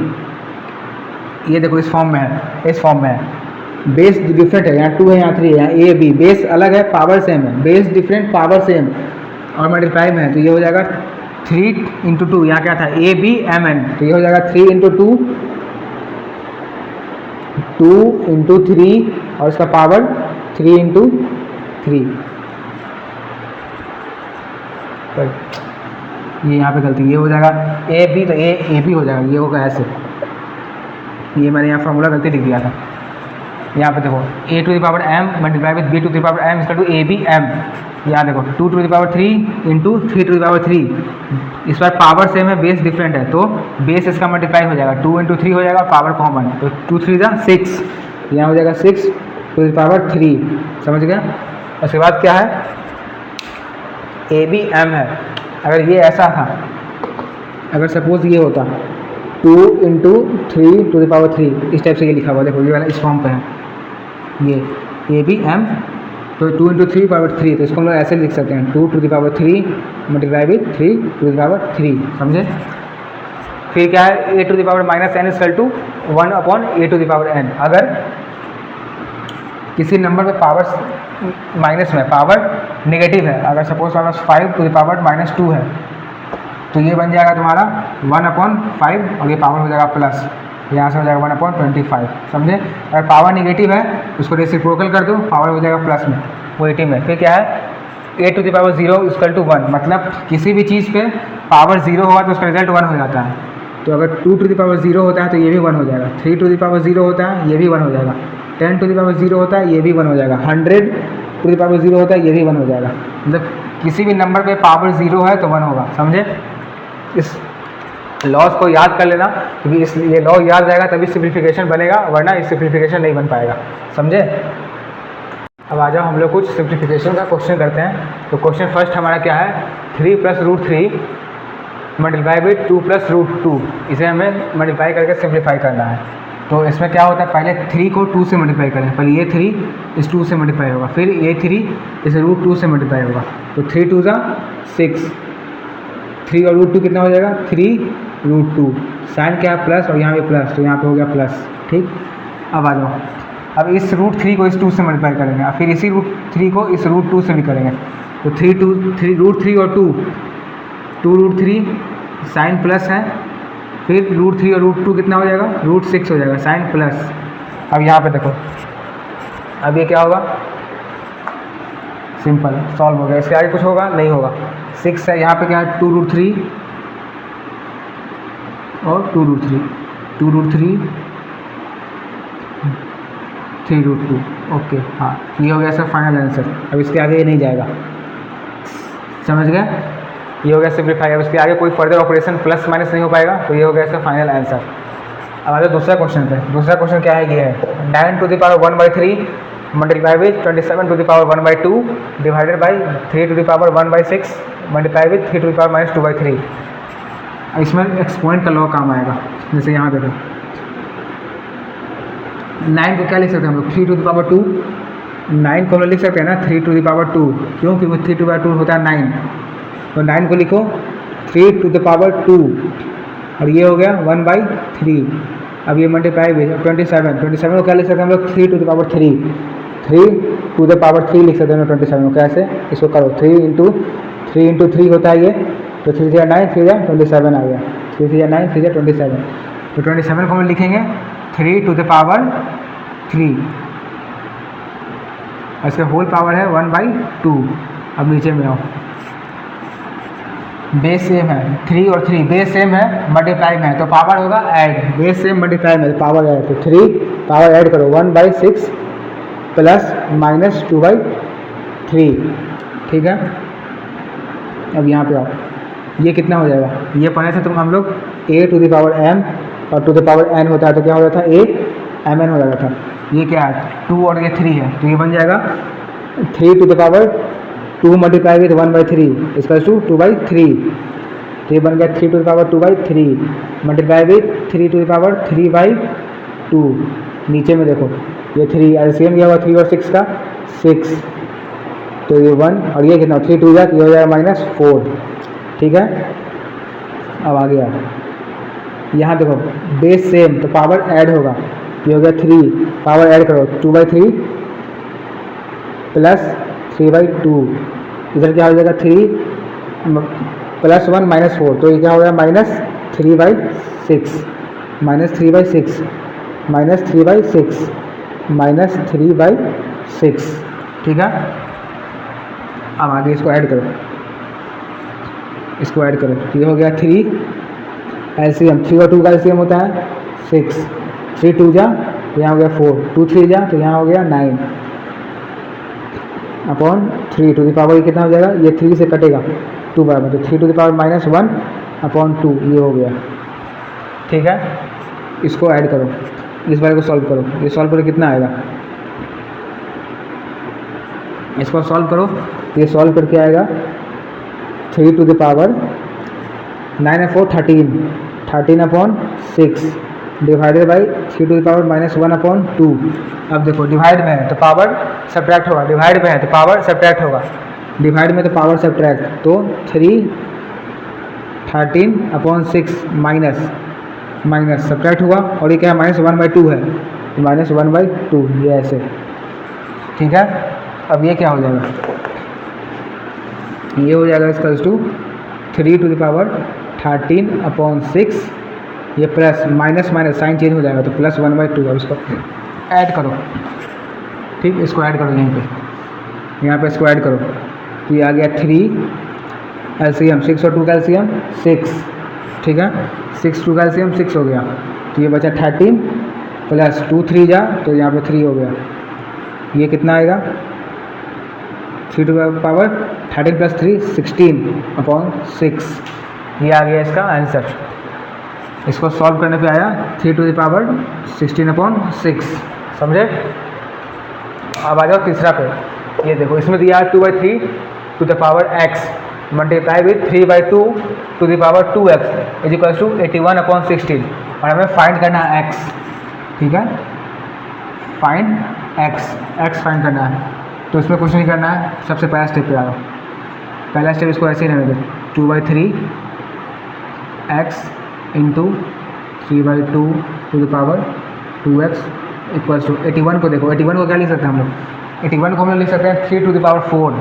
S1: ये देखो इस फॉर्म में है, इस फॉर्म में है। बेस डिफरेंट है, यहाँ 2 है, यहाँ 3 है, यहाँ a b, बेस अलग है पावर सेम है, बेस डिफरेंट पावर सेम और मल्टीप्लाई में है, तो ये हो जाएगा 3 इंटू 2, यहाँ क्या था a b m n, तो ये हो जाएगा 3 इंटू 2 2 इंटू 3 और इसका पावर 3 इंटू 3। ये यहाँ पे गलती, ये हो जाएगा a b, तो a b हो जाएगा, ये होगा ऐसे, ये मैंने यहाँ फॉर्मूला गलती लिख दिया था। यहाँ पे देखो a to the power m multiply with b to the power m equal to a b m। यहाँ देखो 2 to the power 3 into 3 to the power 3, इस बार पावर सेम है, बेस डिफरेंट है, तो बेस इसका मल्टीप्लाई हो जाएगा, 2 इंटू 3 हो जाएगा, पावर कॉमन, तो 2 3 जा 6, यहाँ हो जाएगा 6 टू द पावर 3, समझ गया। उसके बाद क्या है a b m है। अगर ये ऐसा था, अगर सपोज ये होता 2 इंटू 3 टू द पावर 3, इस टाइप से ये लिखा हुआ, देखो ये वाला इस फॉर्म पे है, ये a b m, तो 2 इंटू 3 पावर 3, तो इसको हम लोग ऐसे लिख सकते हैं 2 to the power 3 multiply with 3 to the power 3, समझे। फिर क्या है a to the power minus n equal to 1 upon a to the power n। अगर किसी नंबर में पावर माइनस में पावर नेगेटिव है, अगर सपोज हमारे पास 5 टू द पावर माइनस 2 है, तो ये बन जाएगा तुम्हारा 1 अपॉन 5 और ये पावर हो जाएगा प्लस, यहाँ से हो जाएगा 1 अपॉन 25, समझे। अगर पावर निगेटिव है उसको रेसिप्रोकल कर दो, पावर हो जाएगा प्लस में, पॉजिटिव में। फिर क्या है a to the power 0 equal to 1, मतलब किसी भी चीज़ पे पावर ज़ीरो होगा तो उसका रिजल्ट 1 हो जाता है। तो अगर 2 टू द पावर ज़ीरो होता है तो ये भी 1 हो जाएगा, 3 टू द पावर ज़ीरो होता है ये भी 1 हो जाएगा, 10 टू द पावर ज़ीरो होता है ये भी 1 हो जाएगा, 100 टू द पावर ज़ीरो होता है ये भी 1 हो जाएगा। मतलब किसी भी नंबर पे पावर ज़ीरो है तो 1 होगा, समझे। इस लॉस को याद कर लेना, क्योंकि इस ये लॉ याद रहेगा तभी सिंप्लीफिकेशन बनेगा, वरना इस सिंप्लीफिकेशन नहीं बन पाएगा, समझे। अब आ जाओ हम लोग कुछ सिंप्लीफिकेशन का क्वेश्चन करते हैं। तो क्वेश्चन फर्स्ट हमारा क्या है, 3 + √3 मल्टीप्लाई बाई 2 + √2, इसे हमें मल्टीप्लाई करके सिंप्लीफाई करना है। तो इसमें क्या होता है, पहले 3 को 2 से मल्टीप्लाई करें, पहले ये 3 इस 2 से मल्टीप्लाई होगा, फिर ये 3 इस √2 से मल्टीप्लाई होगा, तो 3 2 ज़ा 6, 3 और √2 कितना हो जाएगा, 3 √2, साइन क्या है प्लस और यहाँ पे प्लस, तो यहाँ पे हो गया प्लस, ठीक। अब आ जाओ, अब इस √3 को इस 2 से मल्टीप्लाई करेंगे, और फिर इसी √3 को इस √2 से भी करेंगे, तो 3 और 2 √3 साइन प्लस है, फिर √3 और √2 कितना हो जाएगा, √6 हो जाएगा, साइन प्लस। अब यहाँ पे देखो, अब ये क्या होगा, सिंपल सॉल्व हो गया, इसके आगे कुछ होगा नहीं होगा, 6 है, यहाँ पे क्या है 2 √3 और 2 √3, 2 √3 3 √2, ओके, हाँ ये हो गया सर फाइनल आंसर। अब इसके आगे ये नहीं जाएगा, समझ गए, ये हो गया सिंप्लीफाई। अब इसके आगे कोई फर्दर ऑपरेशन प्लस माइनस नहीं हो पाएगा, तो ये हो गया इसका फाइनल आंसर। अब आ जाओ दूसरा क्वेश्चन पे। दूसरा क्वेश्चन क्या है, ये है 9 to the power 1/3 multiply with 27 to the power 1/2 divided by 3 to the power 1/6 multiply with 3 to the power -2/3। इसमें एक्सपोनेंट का लॉ काम आएगा, जैसे यहाँ देखो 9 को क्या लिख सकते हैं हम लोग, 3 टू द पावर 2, 9 को हम लोग लिख सकते हैं ना 3 टू द पावर 2, क्यों, क्योंकि 3 टू द पावर 2 होता है 9, तो 9 को लिखो 3 टू द पावर 2, और ये हो गया 1/3। अब ये मल्टीप्लाई भी 27 को क्या लिख सकते हैं हम लोग, 3 to the power 3, 3 to the power 3 लिख सकते हैं 27 को, कैसे, इसको करो 3 इंटू 3 होता है ये, तो 3 × 9 3 × 27 आ गया, 3 × 9 3 × 27, तो 27 को हम लिखेंगे 3 टू द पावर 3, इसका होल पावर है 1/2। अब नीचे में आओ, बेस सेम है, 3 और 3 बेस सेम है, मल्टीप्लाई में है तो पावर होगा ऐड, बेस सेम मल्टीप्लाई में पावर ऐड, तो 3 पावर ऐड करो 1/6 प्लस माइनस 2/3, ठीक है। अब यहाँ पे आओ, ये कितना हो जाएगा, ये पढ़े थे तुम हम लोग a to the power m और टू द पावर n होता है, तो क्या हो जाता है a mn हो जाता था। ये क्या है 2 और ये 3 है, तो ये बन जाएगा 3 to the power 2 multiply with 1/3 इसका 2/3, तो ये बन गया 3 to the power 2/3 multiply with 3 to the power 3/2। नीचे में देखो ये 3 एलसीएम क्या हुआ 3 और 6 का 6, तो ये 1 और ये कितना 3 2 ये हो जाएगा -4, ठीक है। अब आ गया यहाँ देखो बेस सेम तो पावर ऐड होगा, ये हो गया 3 पावर ऐड करो 2/3 प्लस 3/2, इधर क्या हो जाएगा 3 प्लस 1 -4, तो ये क्या हो गया -3/6 -3/6, ठीक है। अब आगे इसको ऐड करो, इसको ऐड करो, तो ये हो गया 3 एलसीएम 3 और 2 का एलसीएम होता है 6, 3 2 जा तो यहाँ हो गया 4, 2 3 जा तो यहाँ हो गया 9 अपॉन 3 टू द पावर ये कितना हो जाएगा, ये 3 से कटेगा 2 बराबर, तो 3 टू द पावर -1 अपॉन 2 ये हो गया, ठीक है। इसको ऐड करो, इस बारे को सॉल्व करो, ये सॉल्व करो कितना आएगा, इसको सॉल्व करो, ये सॉल्व करके आएगा 3 टू द पावर 9 और 4 13 upon 6 divided by 3 to the power -1 upon 2। अब देखो डिवाइड में है तो पावर सब्ट्रैक्ट होगा, डिवाइड में है तो पावर सब्ट्रैक्ट होगा, डिवाइड में तो पावर सब्ट्रैक्ट, तो 13 अपॉन 6 माइनस सब्ट्रैक्ट हुआ, और ये क्या है -1/2 है, तो -1/2 ये ऐसे, ठीक है। अब ये क्या हो जाएगा, ये हो जाएगा इसका 3 टू द पावर 13 अपॉन 6, ये प्लस माइनस साइन चेंज हो जाएगा तो +1/2, और इसको ऐड करो, ठीक, इसको ऐड करो यहीं पे, यहाँ पे इसको ऐड करो, तो ये आ गया 3 एलसीएम 6 और 2 का एलसीएम 6, ठीक है, 6 2 का एलसीएम 6 हो गया, तो ये बचा 13 प्लस 2 3 जा, तो यहाँ पे 3 हो गया, ये कितना आएगा 3 टू द पावर 13 प्लस 3 16/6, ये आ गया इसका आंसर। इसको सॉल्व करने पे आया 3 टू द पावर 16/6, समझे। अब आ जाओ तीसरा पे, ये देखो इसमें दिया 2/3 to the power x multiply with 3/2 to the power 2x is equal to 81/16, और हमें फाइंड करना है x, ठीक है, फाइंड x फाइंड करना है। तो इसमें कुछ नहीं करना है, सबसे पहला स्टेप पे आ जाओ। पहला स्टेप इसको ऐसे ही रहने दो, 2/3 x into 3/2 to the power 2x equals to 81 को देखो, 81 को क्या लिख सकते हैं हम लोग, 81 को हम लोग लिख सकते हैं 3 टू द पावर 4।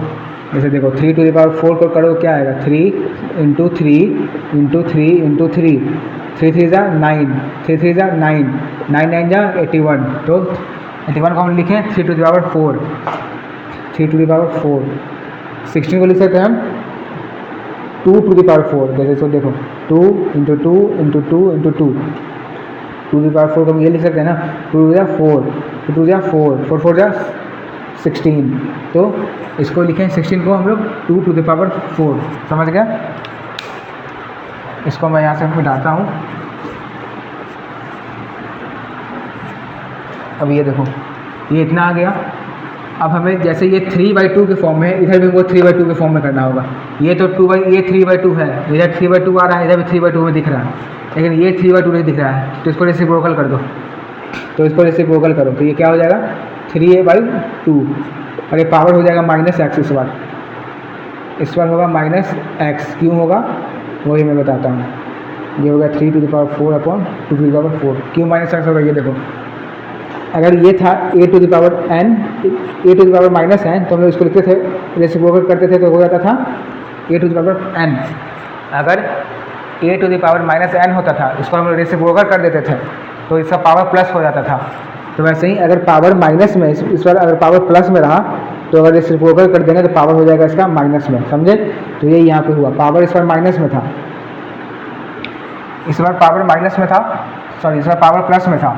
S1: जैसे देखो 3 टू द पावर 4 को करो क्या आएगा, 3 इंटू 3 इंटू 3 इंटू 3, 3 3 जा 9, 3 3 जा 9, 9 9 जा 81, तो 81 को हम लिखें 3 to the power 4, 3 to the power 4। 16 को लिख सकते हैं हम 2 टू द पावर 4, जैसे इसको देखो 2 into 2 into 2 into 2, 2 to the power 4 को हम ये लिख सकते हैं ना, 2 जा 4, 2 जा 4, 4 4 जा 16, तो इसको लिखें 16 को हम लोग 2 टू द पावर 4, समझ गया। इसको मैं यहाँ से मिटाता हूँ। अब ये देखो ये इतना आ गया। अब हमें जैसे ये 3/2 के फॉर्म में है, इधर भी हमको 3/2 के फॉर्म में करना होगा। ये तो ये 3/2 है, इधर 3/2 आ रहा है, इधर भी 3/2 में दिख रहा है, लेकिन ये 3/2 नहीं दिख रहा है, तो इसको रेसिप्रोकल कर दो। तो इसको रेसिप्रोकल करो तो ये क्या हो जाएगा 3a/2, और ये पावर हो जाएगा -x। इस बार होगा -x, क्यों होगा वही मैं बताता हूँ। ये होगा 3 to the power 4/2 to the power 4, क्यों -x होगा ये देखो। अगर ये था a to the power n, a to the power -n, तो हम लोग इसको लिखते थे, रेसिप्रोकल करते थे तो हो जाता था a to the power n। अगर a to the power -n होता था, इसको हम लोग रेसिप्रोकल कर देते थे तो इसका पावर प्लस हो जाता था। तो वैसे ही अगर पावर माइनस में, इस बार अगर पावर प्लस में रहा तो अगर रेसिप्रोकल कर देंगे तो पावर हो जाएगा इसका माइनस में, समझे। तो ये यहाँ पे हुआ, पावर इस बार माइनस में था, इस बार पावर माइनस में था, सॉरी इस बार पावर प्लस में था,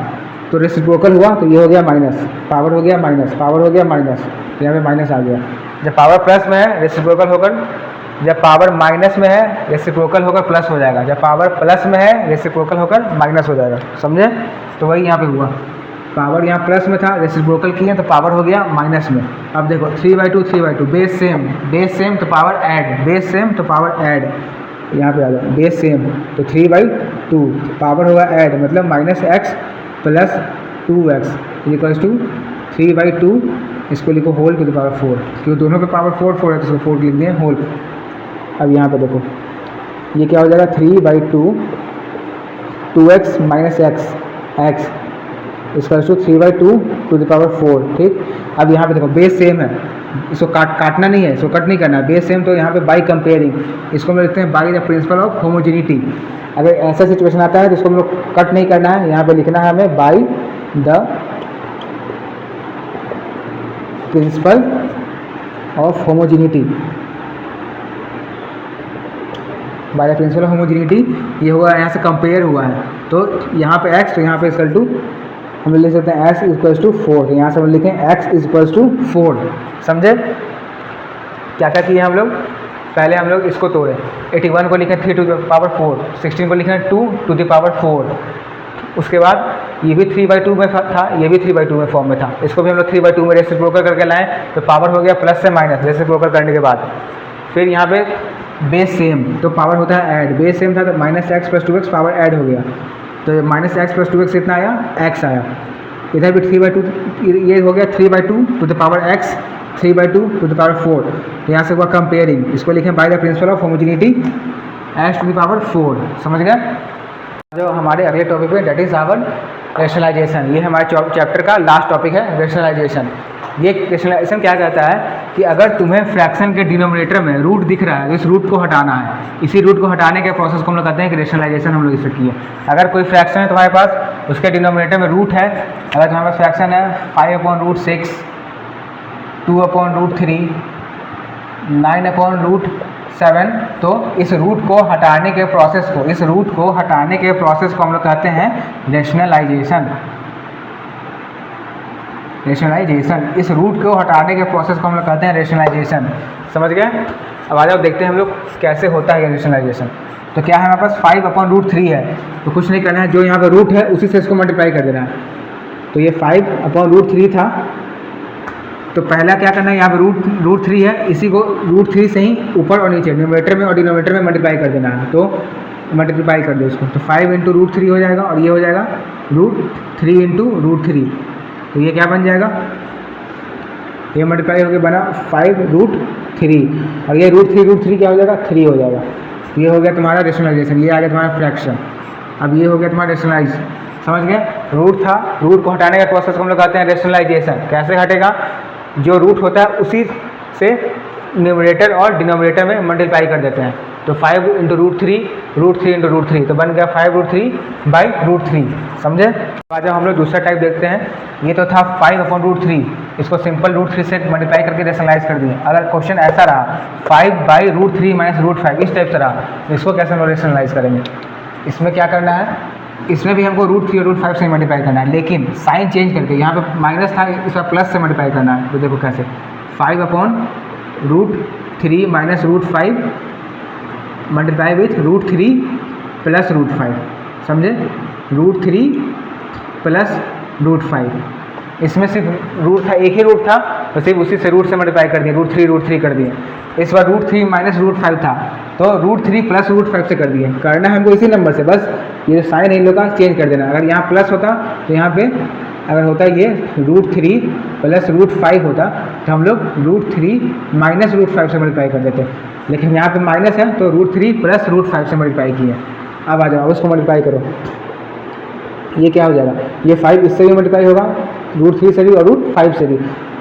S1: तो रेसिप्रोकल हुआ तो ये हो गया माइनस, पावर हो गया माइनस, पावर हो गया माइनस, यहाँ पे माइनस आ गया। जब पावर प्लस में है रेसिप्रोकल होकर, जब पावर माइनस में है रेसिप्रोकल होकर प्लस हो जाएगा, जब पावर प्लस में है रेसिप्रोकल होकर माइनस हो जाएगा, समझे। तो वही यहाँ पे हुआ, पावर यहाँ प्लस में था, रेसिप्रोकल किए तो पावर हो गया माइनस में। अब देखो 3/2 बेस सेम तो पावर ऐड, बेस सेम तो पावर ऐड, यहाँ पे आ जाओ बेस सेम तो 3/2 पावर होगा ऐड, मतलब -x plus 2x equals to 3/2, इसको लिखो होल टू द पावर 4, क्योंकि दोनों पे पावर 4 है तो इसको 4 लिख दिए होल। अब यहाँ पे देखो ये क्या हो जाएगा 3/2 2x -x equals to 3/2 to the power 4, ठीक। अब यहाँ पे देखो बेस सेम है, इसको काटना नहीं है, इसको कट नहीं करना है, बेस सेम तो यहाँ पे बाई कंपेयरिंग, इसको हम लिखते हैं by the principle of homogeneity. अगर ऐसा सिचुएशन आता है तो इसको हम लोग कट नहीं करना है, यहाँ पे लिखना है हमें by the principle of homogeneity, bye the principle of homogeneity. ये हुआ यहाँ से कंपेयर हुआ है, तो यहाँ पे x तो यहाँ पे इक्वल टू हम लिख सकते हैं x इक्वल्स टू 4, तो यहाँ से हम लिखें x इक्वल्स टू 4, समझे। क्या क्या किए हम लोग, पहले हम लोग इसको तोड़े, 81 को लिखें 3 टू द पावर 4, 16 को लिखें 2 टू द पावर 4, उसके बाद ये भी 3/2 में था, ये भी 3/2 में फॉर्म में था, इसको भी हम लोग 3/2 में रेसिप्रोकल करके लाएं तो पावर हो गया प्लस से माइनस रेसिप्रोकल करने के बाद। फिर यहाँ पे बेस सेम तो पावर होता है ऐड, बेस सेम था तो -x + 2x पावर ऐड हो गया, तो -x + 2x कितना आया x आया। इधर भी 3/2, ये हो गया 3/2 to the power x, 3/2 to the power 4, तो यहाँ से हुआ कंपेयरिंग, इसको लिखें by the principle of homogeneity x to the power 4, समझ गए। जो हमारे अगले टॉपिक पे, डेट इज आवर रेशनलाइजेशन, ये हमारे चैप्टर का लास्ट टॉपिक है रेशनलाइजेशन। ये रेशनलाइजेशन क्या कहता है कि अगर तुम्हें फ्रैक्शन के डिनोमिनेटर में रूट दिख रहा है तो इस रूट को हटाना है, इसी रूट को हटाने के प्रोसेस को हम लोग कहते हैं कि रेशनलाइजेशन हम लोग इसे किए। अगर कोई फ्रैक्शन है तुम्हारे पास, उसके डिनोमिनेटर में रूट है, अगर तुम्हारे पास फ्रैक्शन है 5/√6, 2/√3, 9/√4, 7। तो इस रूट को हटाने के प्रोसेस को हम लोग कहते हैं रेशनलाइजेशन। इस रूट को हटाने के प्रोसेस को हम लोग कहते हैं रेशनलाइजेशन। समझ गए? अब आ जाओ देखते हैं हम लोग कैसे होता है ये रेशनलाइजेशन। तो क्या है हमारे पास 5/√3 है, तो कुछ नहीं करना है, जो यहाँ पे रूट है उसी से इसको मल्टीप्लाई कर देना है। तो ये 5/√3 था, तो पहला क्या करना है, यहाँ पे रूट 3 है, इसी को √3 से ही ऊपर और नीचे न्यूमरेटर में और डिनोमिनेटर में मल्टीप्लाई कर देना है। तो मल्टीप्लाई कर दो इसको, तो 5 × √3 हो जाएगा और ये हो जाएगा √3 × √3। तो ये क्या बन जाएगा, ये मल्टीप्लाई होकर बना 5√3 और ये √3 क्या हो जाएगा, 3 हो जाएगा। ये हो गया तुम्हारा रेशनलाइजेशन, ये आ गया तुम्हारा फ्रैक्शन। अब ये हो गया तुम्हारा रेशनलाइज। समझ गए? रूट था, रूट को हटाने का प्रोसेस को हम लोग कहते हैं रेशनलाइजेशन। कैसे हटेगा, जो रूट होता है उसी से न्यूमरेटर और डिनोमिनेटर में मल्टीप्लाई कर देते हैं। तो 5 × √3 √3 × √3 तो बन गया 5√3/√3। समझे? आज हम लोग दूसरा टाइप देखते हैं। ये तो था 5/√3, इसको सिंपल √3 से मल्टीप्लाई करके रेशनलाइज कर दिए। अगर क्वेश्चन ऐसा रहा 5/√3 - √5 इस टाइप से रहा, तो इसको कैसे हम लोग रेशनलाइज करेंगे? इसमें क्या करना है, इसमें भी हमको √3 और √5 से मल्टीप्लाई करना है, लेकिन साइन चेंज करके। यहाँ पे माइनस था, इसका प्लस से मल्टीप्लाई करना है। तो देखो कैसे, 5/√3 - √5 मल्टीप्लाई विथ √3 + √5। समझे? √3 + √5। इसमें सिर्फ रूट था, एक ही रूट था, तो सिर्फ उसी से रूट से मल्टीप्लाई कर दिए, √3 कर दिए। इस बार √3 - √5 था, तो √3 + √5 से कर दिए। करना है हमको इसी नंबर से, बस ये साइन इन लोग का चेंज कर देना। अगर यहाँ प्लस होता तो यहाँ पे अगर होता ये √3 + √5 होता, तो हम लोग √3 - √5 से मल्टीप्लाई कर देते। लेकिन यहाँ पे माइनस है, तो √3 + √5 से मल्टीप्लाई किए। अब आ जाओ, उसको मल्टीप्लाई करो, ये क्या हो जाएगा, ये 5 इससे भी मल्टीप्लाई होगा, √3 से भी और √5 से भी।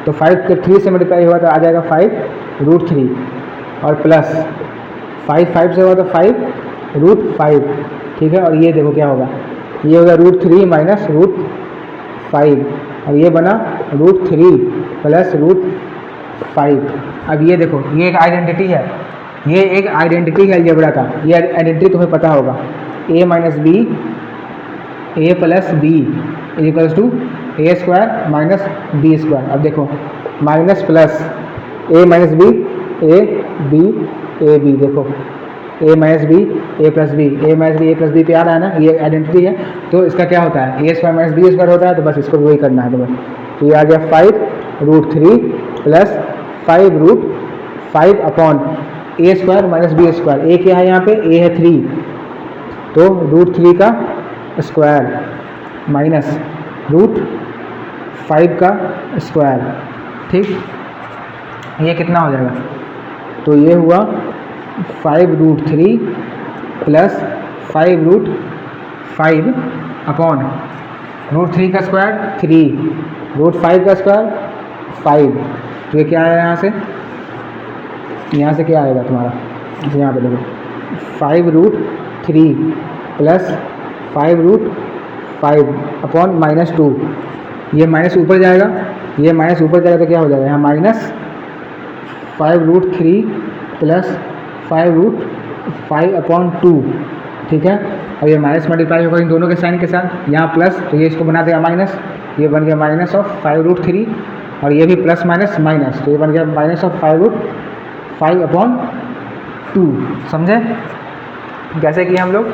S1: तो 5 के 3 से मल्टीप्लाई होगा तो आ जाएगा 5√3 और प्लस 5 से होगा तो 5√5। ठीक है? और ये देखो क्या होगा, ये होगा √3 - √5 और ये बना √3 + √5। अब ये देखो, ये एक आइडेंटिटी है, ये एक आइडेंटिटी है अलजेब्रा का। ये आइडेंटिटी तुम्हें पता होगा, a - b a + b = a² - b²। अब देखो minus plus a - b a b a b, देखो a - b a + b a - b a + b पे आ रहा है ना, ये आइडेंटिटी है। तो इसका क्या होता है, a² - b² होता है, तो बस इसको वही करना है तुम्हें। तो ये आ गया 5√3 + 5√5 अपॉन a² - b²। a क्या है यहाँ पे, a है 3, तो √3 का स्क्वायर माइनस √5 का स्क्वायर। ठीक, ये कितना हो जाएगा, तो ये हुआ 5√3 + 5√5 अपॉन √3 का स्क्वायर 3, √5 का स्क्वायर 5। तो ये क्या आया यहाँ से क्या आएगा तुम्हारा, यहाँ पे देखो 5√3 + 5√5 अपॉन -2। ये माइनस ऊपर जाएगा, ये माइनस ऊपर जाएगा तो क्या हो जाएगा, यहाँ -5√3 + 5√5 अपॉन 2। ठीक है? अब ये माइनस मल्टीप्लाई होगा इन दोनों के साइन के साथ, यहाँ प्लस, तो ये इसको बना देगा माइनस, ये बन गया -5√3 और ये भी प्लस माइनस माइनस, तो ये बन गया -5√5 अपॉन 2। समझे कैसे किया हम लोग?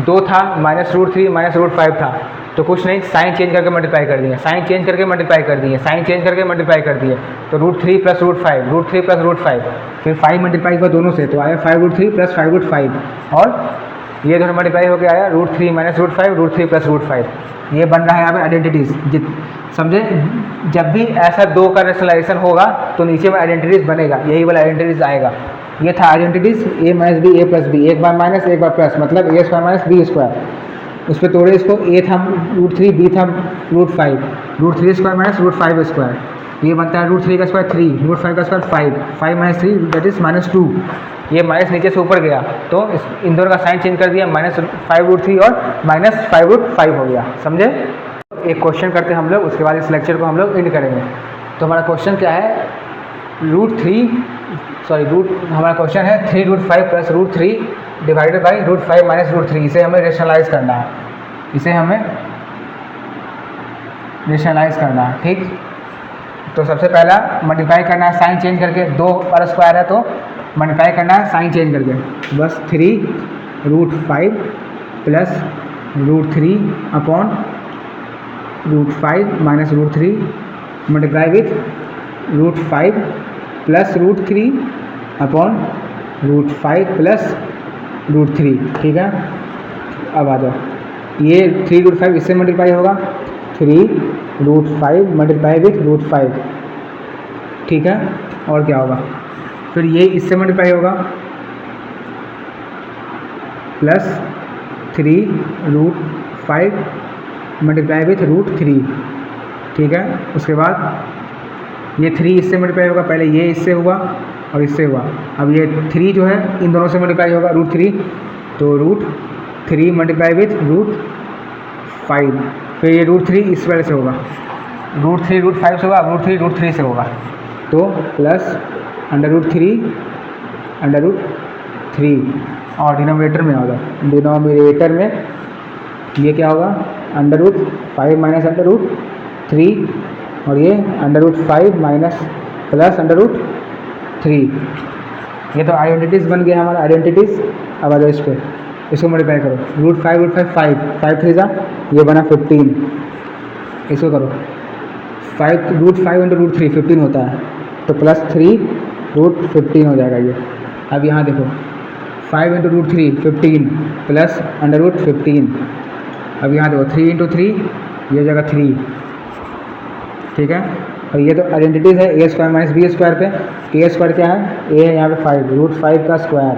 S1: 2 था, -√3 -√5 था, तो कुछ नहीं, साइन चेंज करके मल्टीप्लाई कर दिए, साइन चेंज करके मल्टीप्लाई कर दिए, साइन चेंज करके मल्टीप्लाई कर दिए। तो √3 + √5, √3 + √5, फिर 5 मल्टीप्लाई हुआ दोनों से, तो आया 5√3 + 5√5 और ये दोनों मल्टीप्लाई होकर आया √3 - √5 √3 + √5। ये बन रहा है यहाँ पे आइडेंटिटीज। समझे? जब भी ऐसा 2 का रेशनलाइजेशन होगा तो नीचे में आइडेंटिटीज बनेगा, यही वाला आइडेंटिटीज आएगा। ये था identities a - b a + b, एक बार माइनस एक बार प्लस, मतलब a² - b²। उस पर तोड़े इसको, a था √3 b था √5, √3² - √5², ये बनता है √3 का स्क्वायर 3, √5 का स्क्वायर 5, 5 - 3 दैट इज -2। ये माइनस नीचे से ऊपर गया, तो इन दोनों का साइन चेंज कर दिया, -5√3 और -5√5 हो गया। समझे? एक क्वेश्चन करते हैं हम लोग, उसके बाद इस लेक्चर को हम लोग एंड करेंगे। तो हमारा क्वेश्चन क्या है, √3 सॉरी रूट, हमारा क्वेश्चन है 3√5 प्लस √3 डिवाइडेड बाई √5 माइनस √3। इसे हमें रेशनलाइज करना है, इसे हमें रेशनलाइज करना है, ठीक। तो सबसे पहला मल्टीप्लाई करना है साइन चेंज करके, 2 पर स्क्वायर है तो मल्टीप्लाई करना है साइन चेंज करके, बस 3√5 plus √3 upon √5 minus √3 multiply with √5 plus √3 upon √5 plus √3, ठीक है। अब आ जाओ, ये 3√5 इससे मल्टीप्लाई होगा, 3√5 मल्टीप्लाई विथ √5, ठीक है। और क्या होगा, फिर ये इससे मल्टीप्लाई होगा प्लस 3√5 मल्टीप्लाई विथ √3, ठीक है। उसके बाद ये 3 इससे मल्टीप्लाई होगा, पहले ये इससे हुआ और इससे हुआ, अब ये 3 जो है इन दोनों से मल्टीप्लाई होगा √3, तो √3 मल्टीप्लाई विथ √5, फिर ये √3 इस वाले से होगा, √3 √5 से होगा, अब √3 √3 से होगा, तो प्लस √3 और डिनोमिनेटर में होगा, डिनोमिनेटर में ये क्या होगा √5 माइनस √3 और ये √5 माइनस प्लस √3। ये तो आइडेंटिटीज़ बन गया हमारा, आइडेंटिटीज़। अब आ जाओ इस पर, इसको मल्टीप्लाई करो, √5 5 3 जा, ये बना 15, इसको करो 5 √5 इंटू √3 15 होता है, तो प्लस 3 √15 हो जाएगा ये। अब यहाँ देखो 5 इंटू √3 15 प्लस √15, अब यहाँ देखो 3 इंटू 3 ये हो जाएगा 3, ठीक है। और ये तो आइडेंटिटीज़ है a square minus b square पे, a स्क्वायर क्या है, a है यहाँ पे 5, √5 का स्क्वायर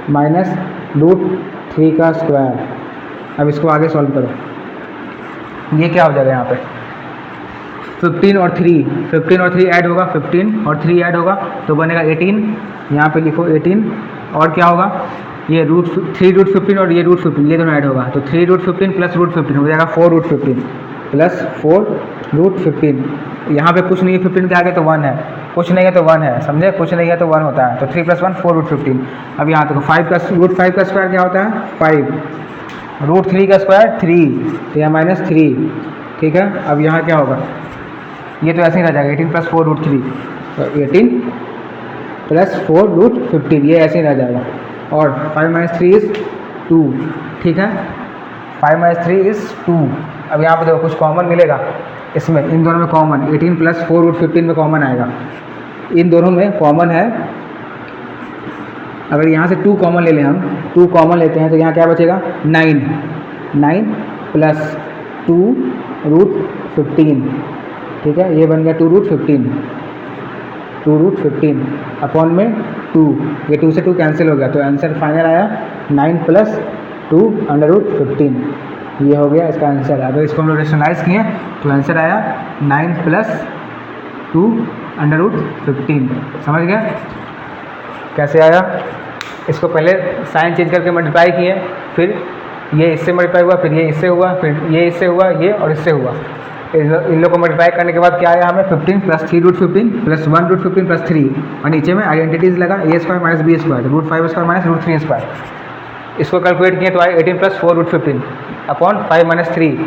S1: माइनस √3 का स्क्वायर। अब इसको आगे सॉल्व करो, ये क्या हो जाएगा यहाँ पे 15 और 3 ऐड होगा, 15 और 3 ऐड होगा तो बनेगा 18, यहाँ पे लिखो 18, और क्या होगा ये √3 और ये √15 ये दोनों ऐड होगा, तो 3√15 प्लस √15 हो जाएगा 4√15 प्लस 4√15। यहाँ पे कुछ नहीं है, 15 के आगे तो 1 है, कुछ नहीं है तो 1 है, समझे, कुछ नहीं है तो 1 होता है, तो 3 + 1 4√15। अब यहाँ देखो 5 का √5 का स्क्वायर क्या होता है 5, √3 का स्क्वायर 3, तो यहाँ -3, ठीक है। अब यहाँ क्या होगा, ये तो ऐसे ही रह जाएगा 18 + 4√3, तो 18 + 4√15 ये ऐसे ही रह जाएगा, और 5 - 3 = 2, ठीक है, 5 - 3 = 2। अब यहाँ पे देखो कुछ कॉमन मिलेगा इसमें, इन दोनों में कॉमन 18 + 4√15 में कॉमन आएगा, इन दोनों में कॉमन है। अगर यहाँ से 2 कॉमन ले लें, हम 2 कॉमन लेते हैं तो यहाँ क्या बचेगा 9 + 2√15, ठीक है, ये बन गया 2√15 अपॉन में 2, ये 2 से 2 कैंसिल हो गया, तो आंसर फाइनल आया 9 + 2√15, ये हो गया इसका आंसर। अगर इसको हम लोग रेशनलाइज किए तो आंसर आया 9 + 2√15, समझ गए कैसे आया। इसको पहले साइन चेंज करके मल्टीप्लाई किए, फिर ये इससे मल्टीप्लाई हुआ, फिर ये इससे हुआ, फिर ये इससे हुआ, ये और इससे हुआ, इन लोग को मल्टीप्लाई करने के बाद क्या आया हमें 15 + 3√15 + 1√15 + 3, और नीचे में आइडेंटिटीज़ लगा a square minus b square, √5 square minus √3 square. इसको कैलकुलेट किए तो आए 18 + 4√15 अपॉन 5 - 3,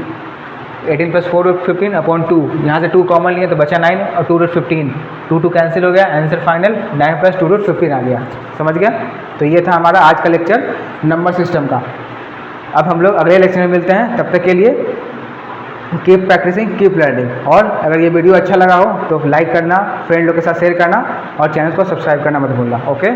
S1: 18 + 4√15 अपॉन 2, यहाँ से 2 कॉमन लिए तो बचा 9 और 2√15, 2 कैंसिल हो गया, आंसर फाइनल 9 + 2√15 आ गया, समझ गया। तो ये था हमारा आज का लेक्चर नंबर सिस्टम का। अब हम लोग अगले लेक्चर में मिलते हैं, तब तक के लिए कीप प्रैक्टिसिंग कीप लर्निंग। और अगर ये वीडियो अच्छा लगा हो तो लाइक करना, फ्रेंड लोग के साथ शेयर करना और चैनल को सब्सक्राइब करना मत भूलना। ओके।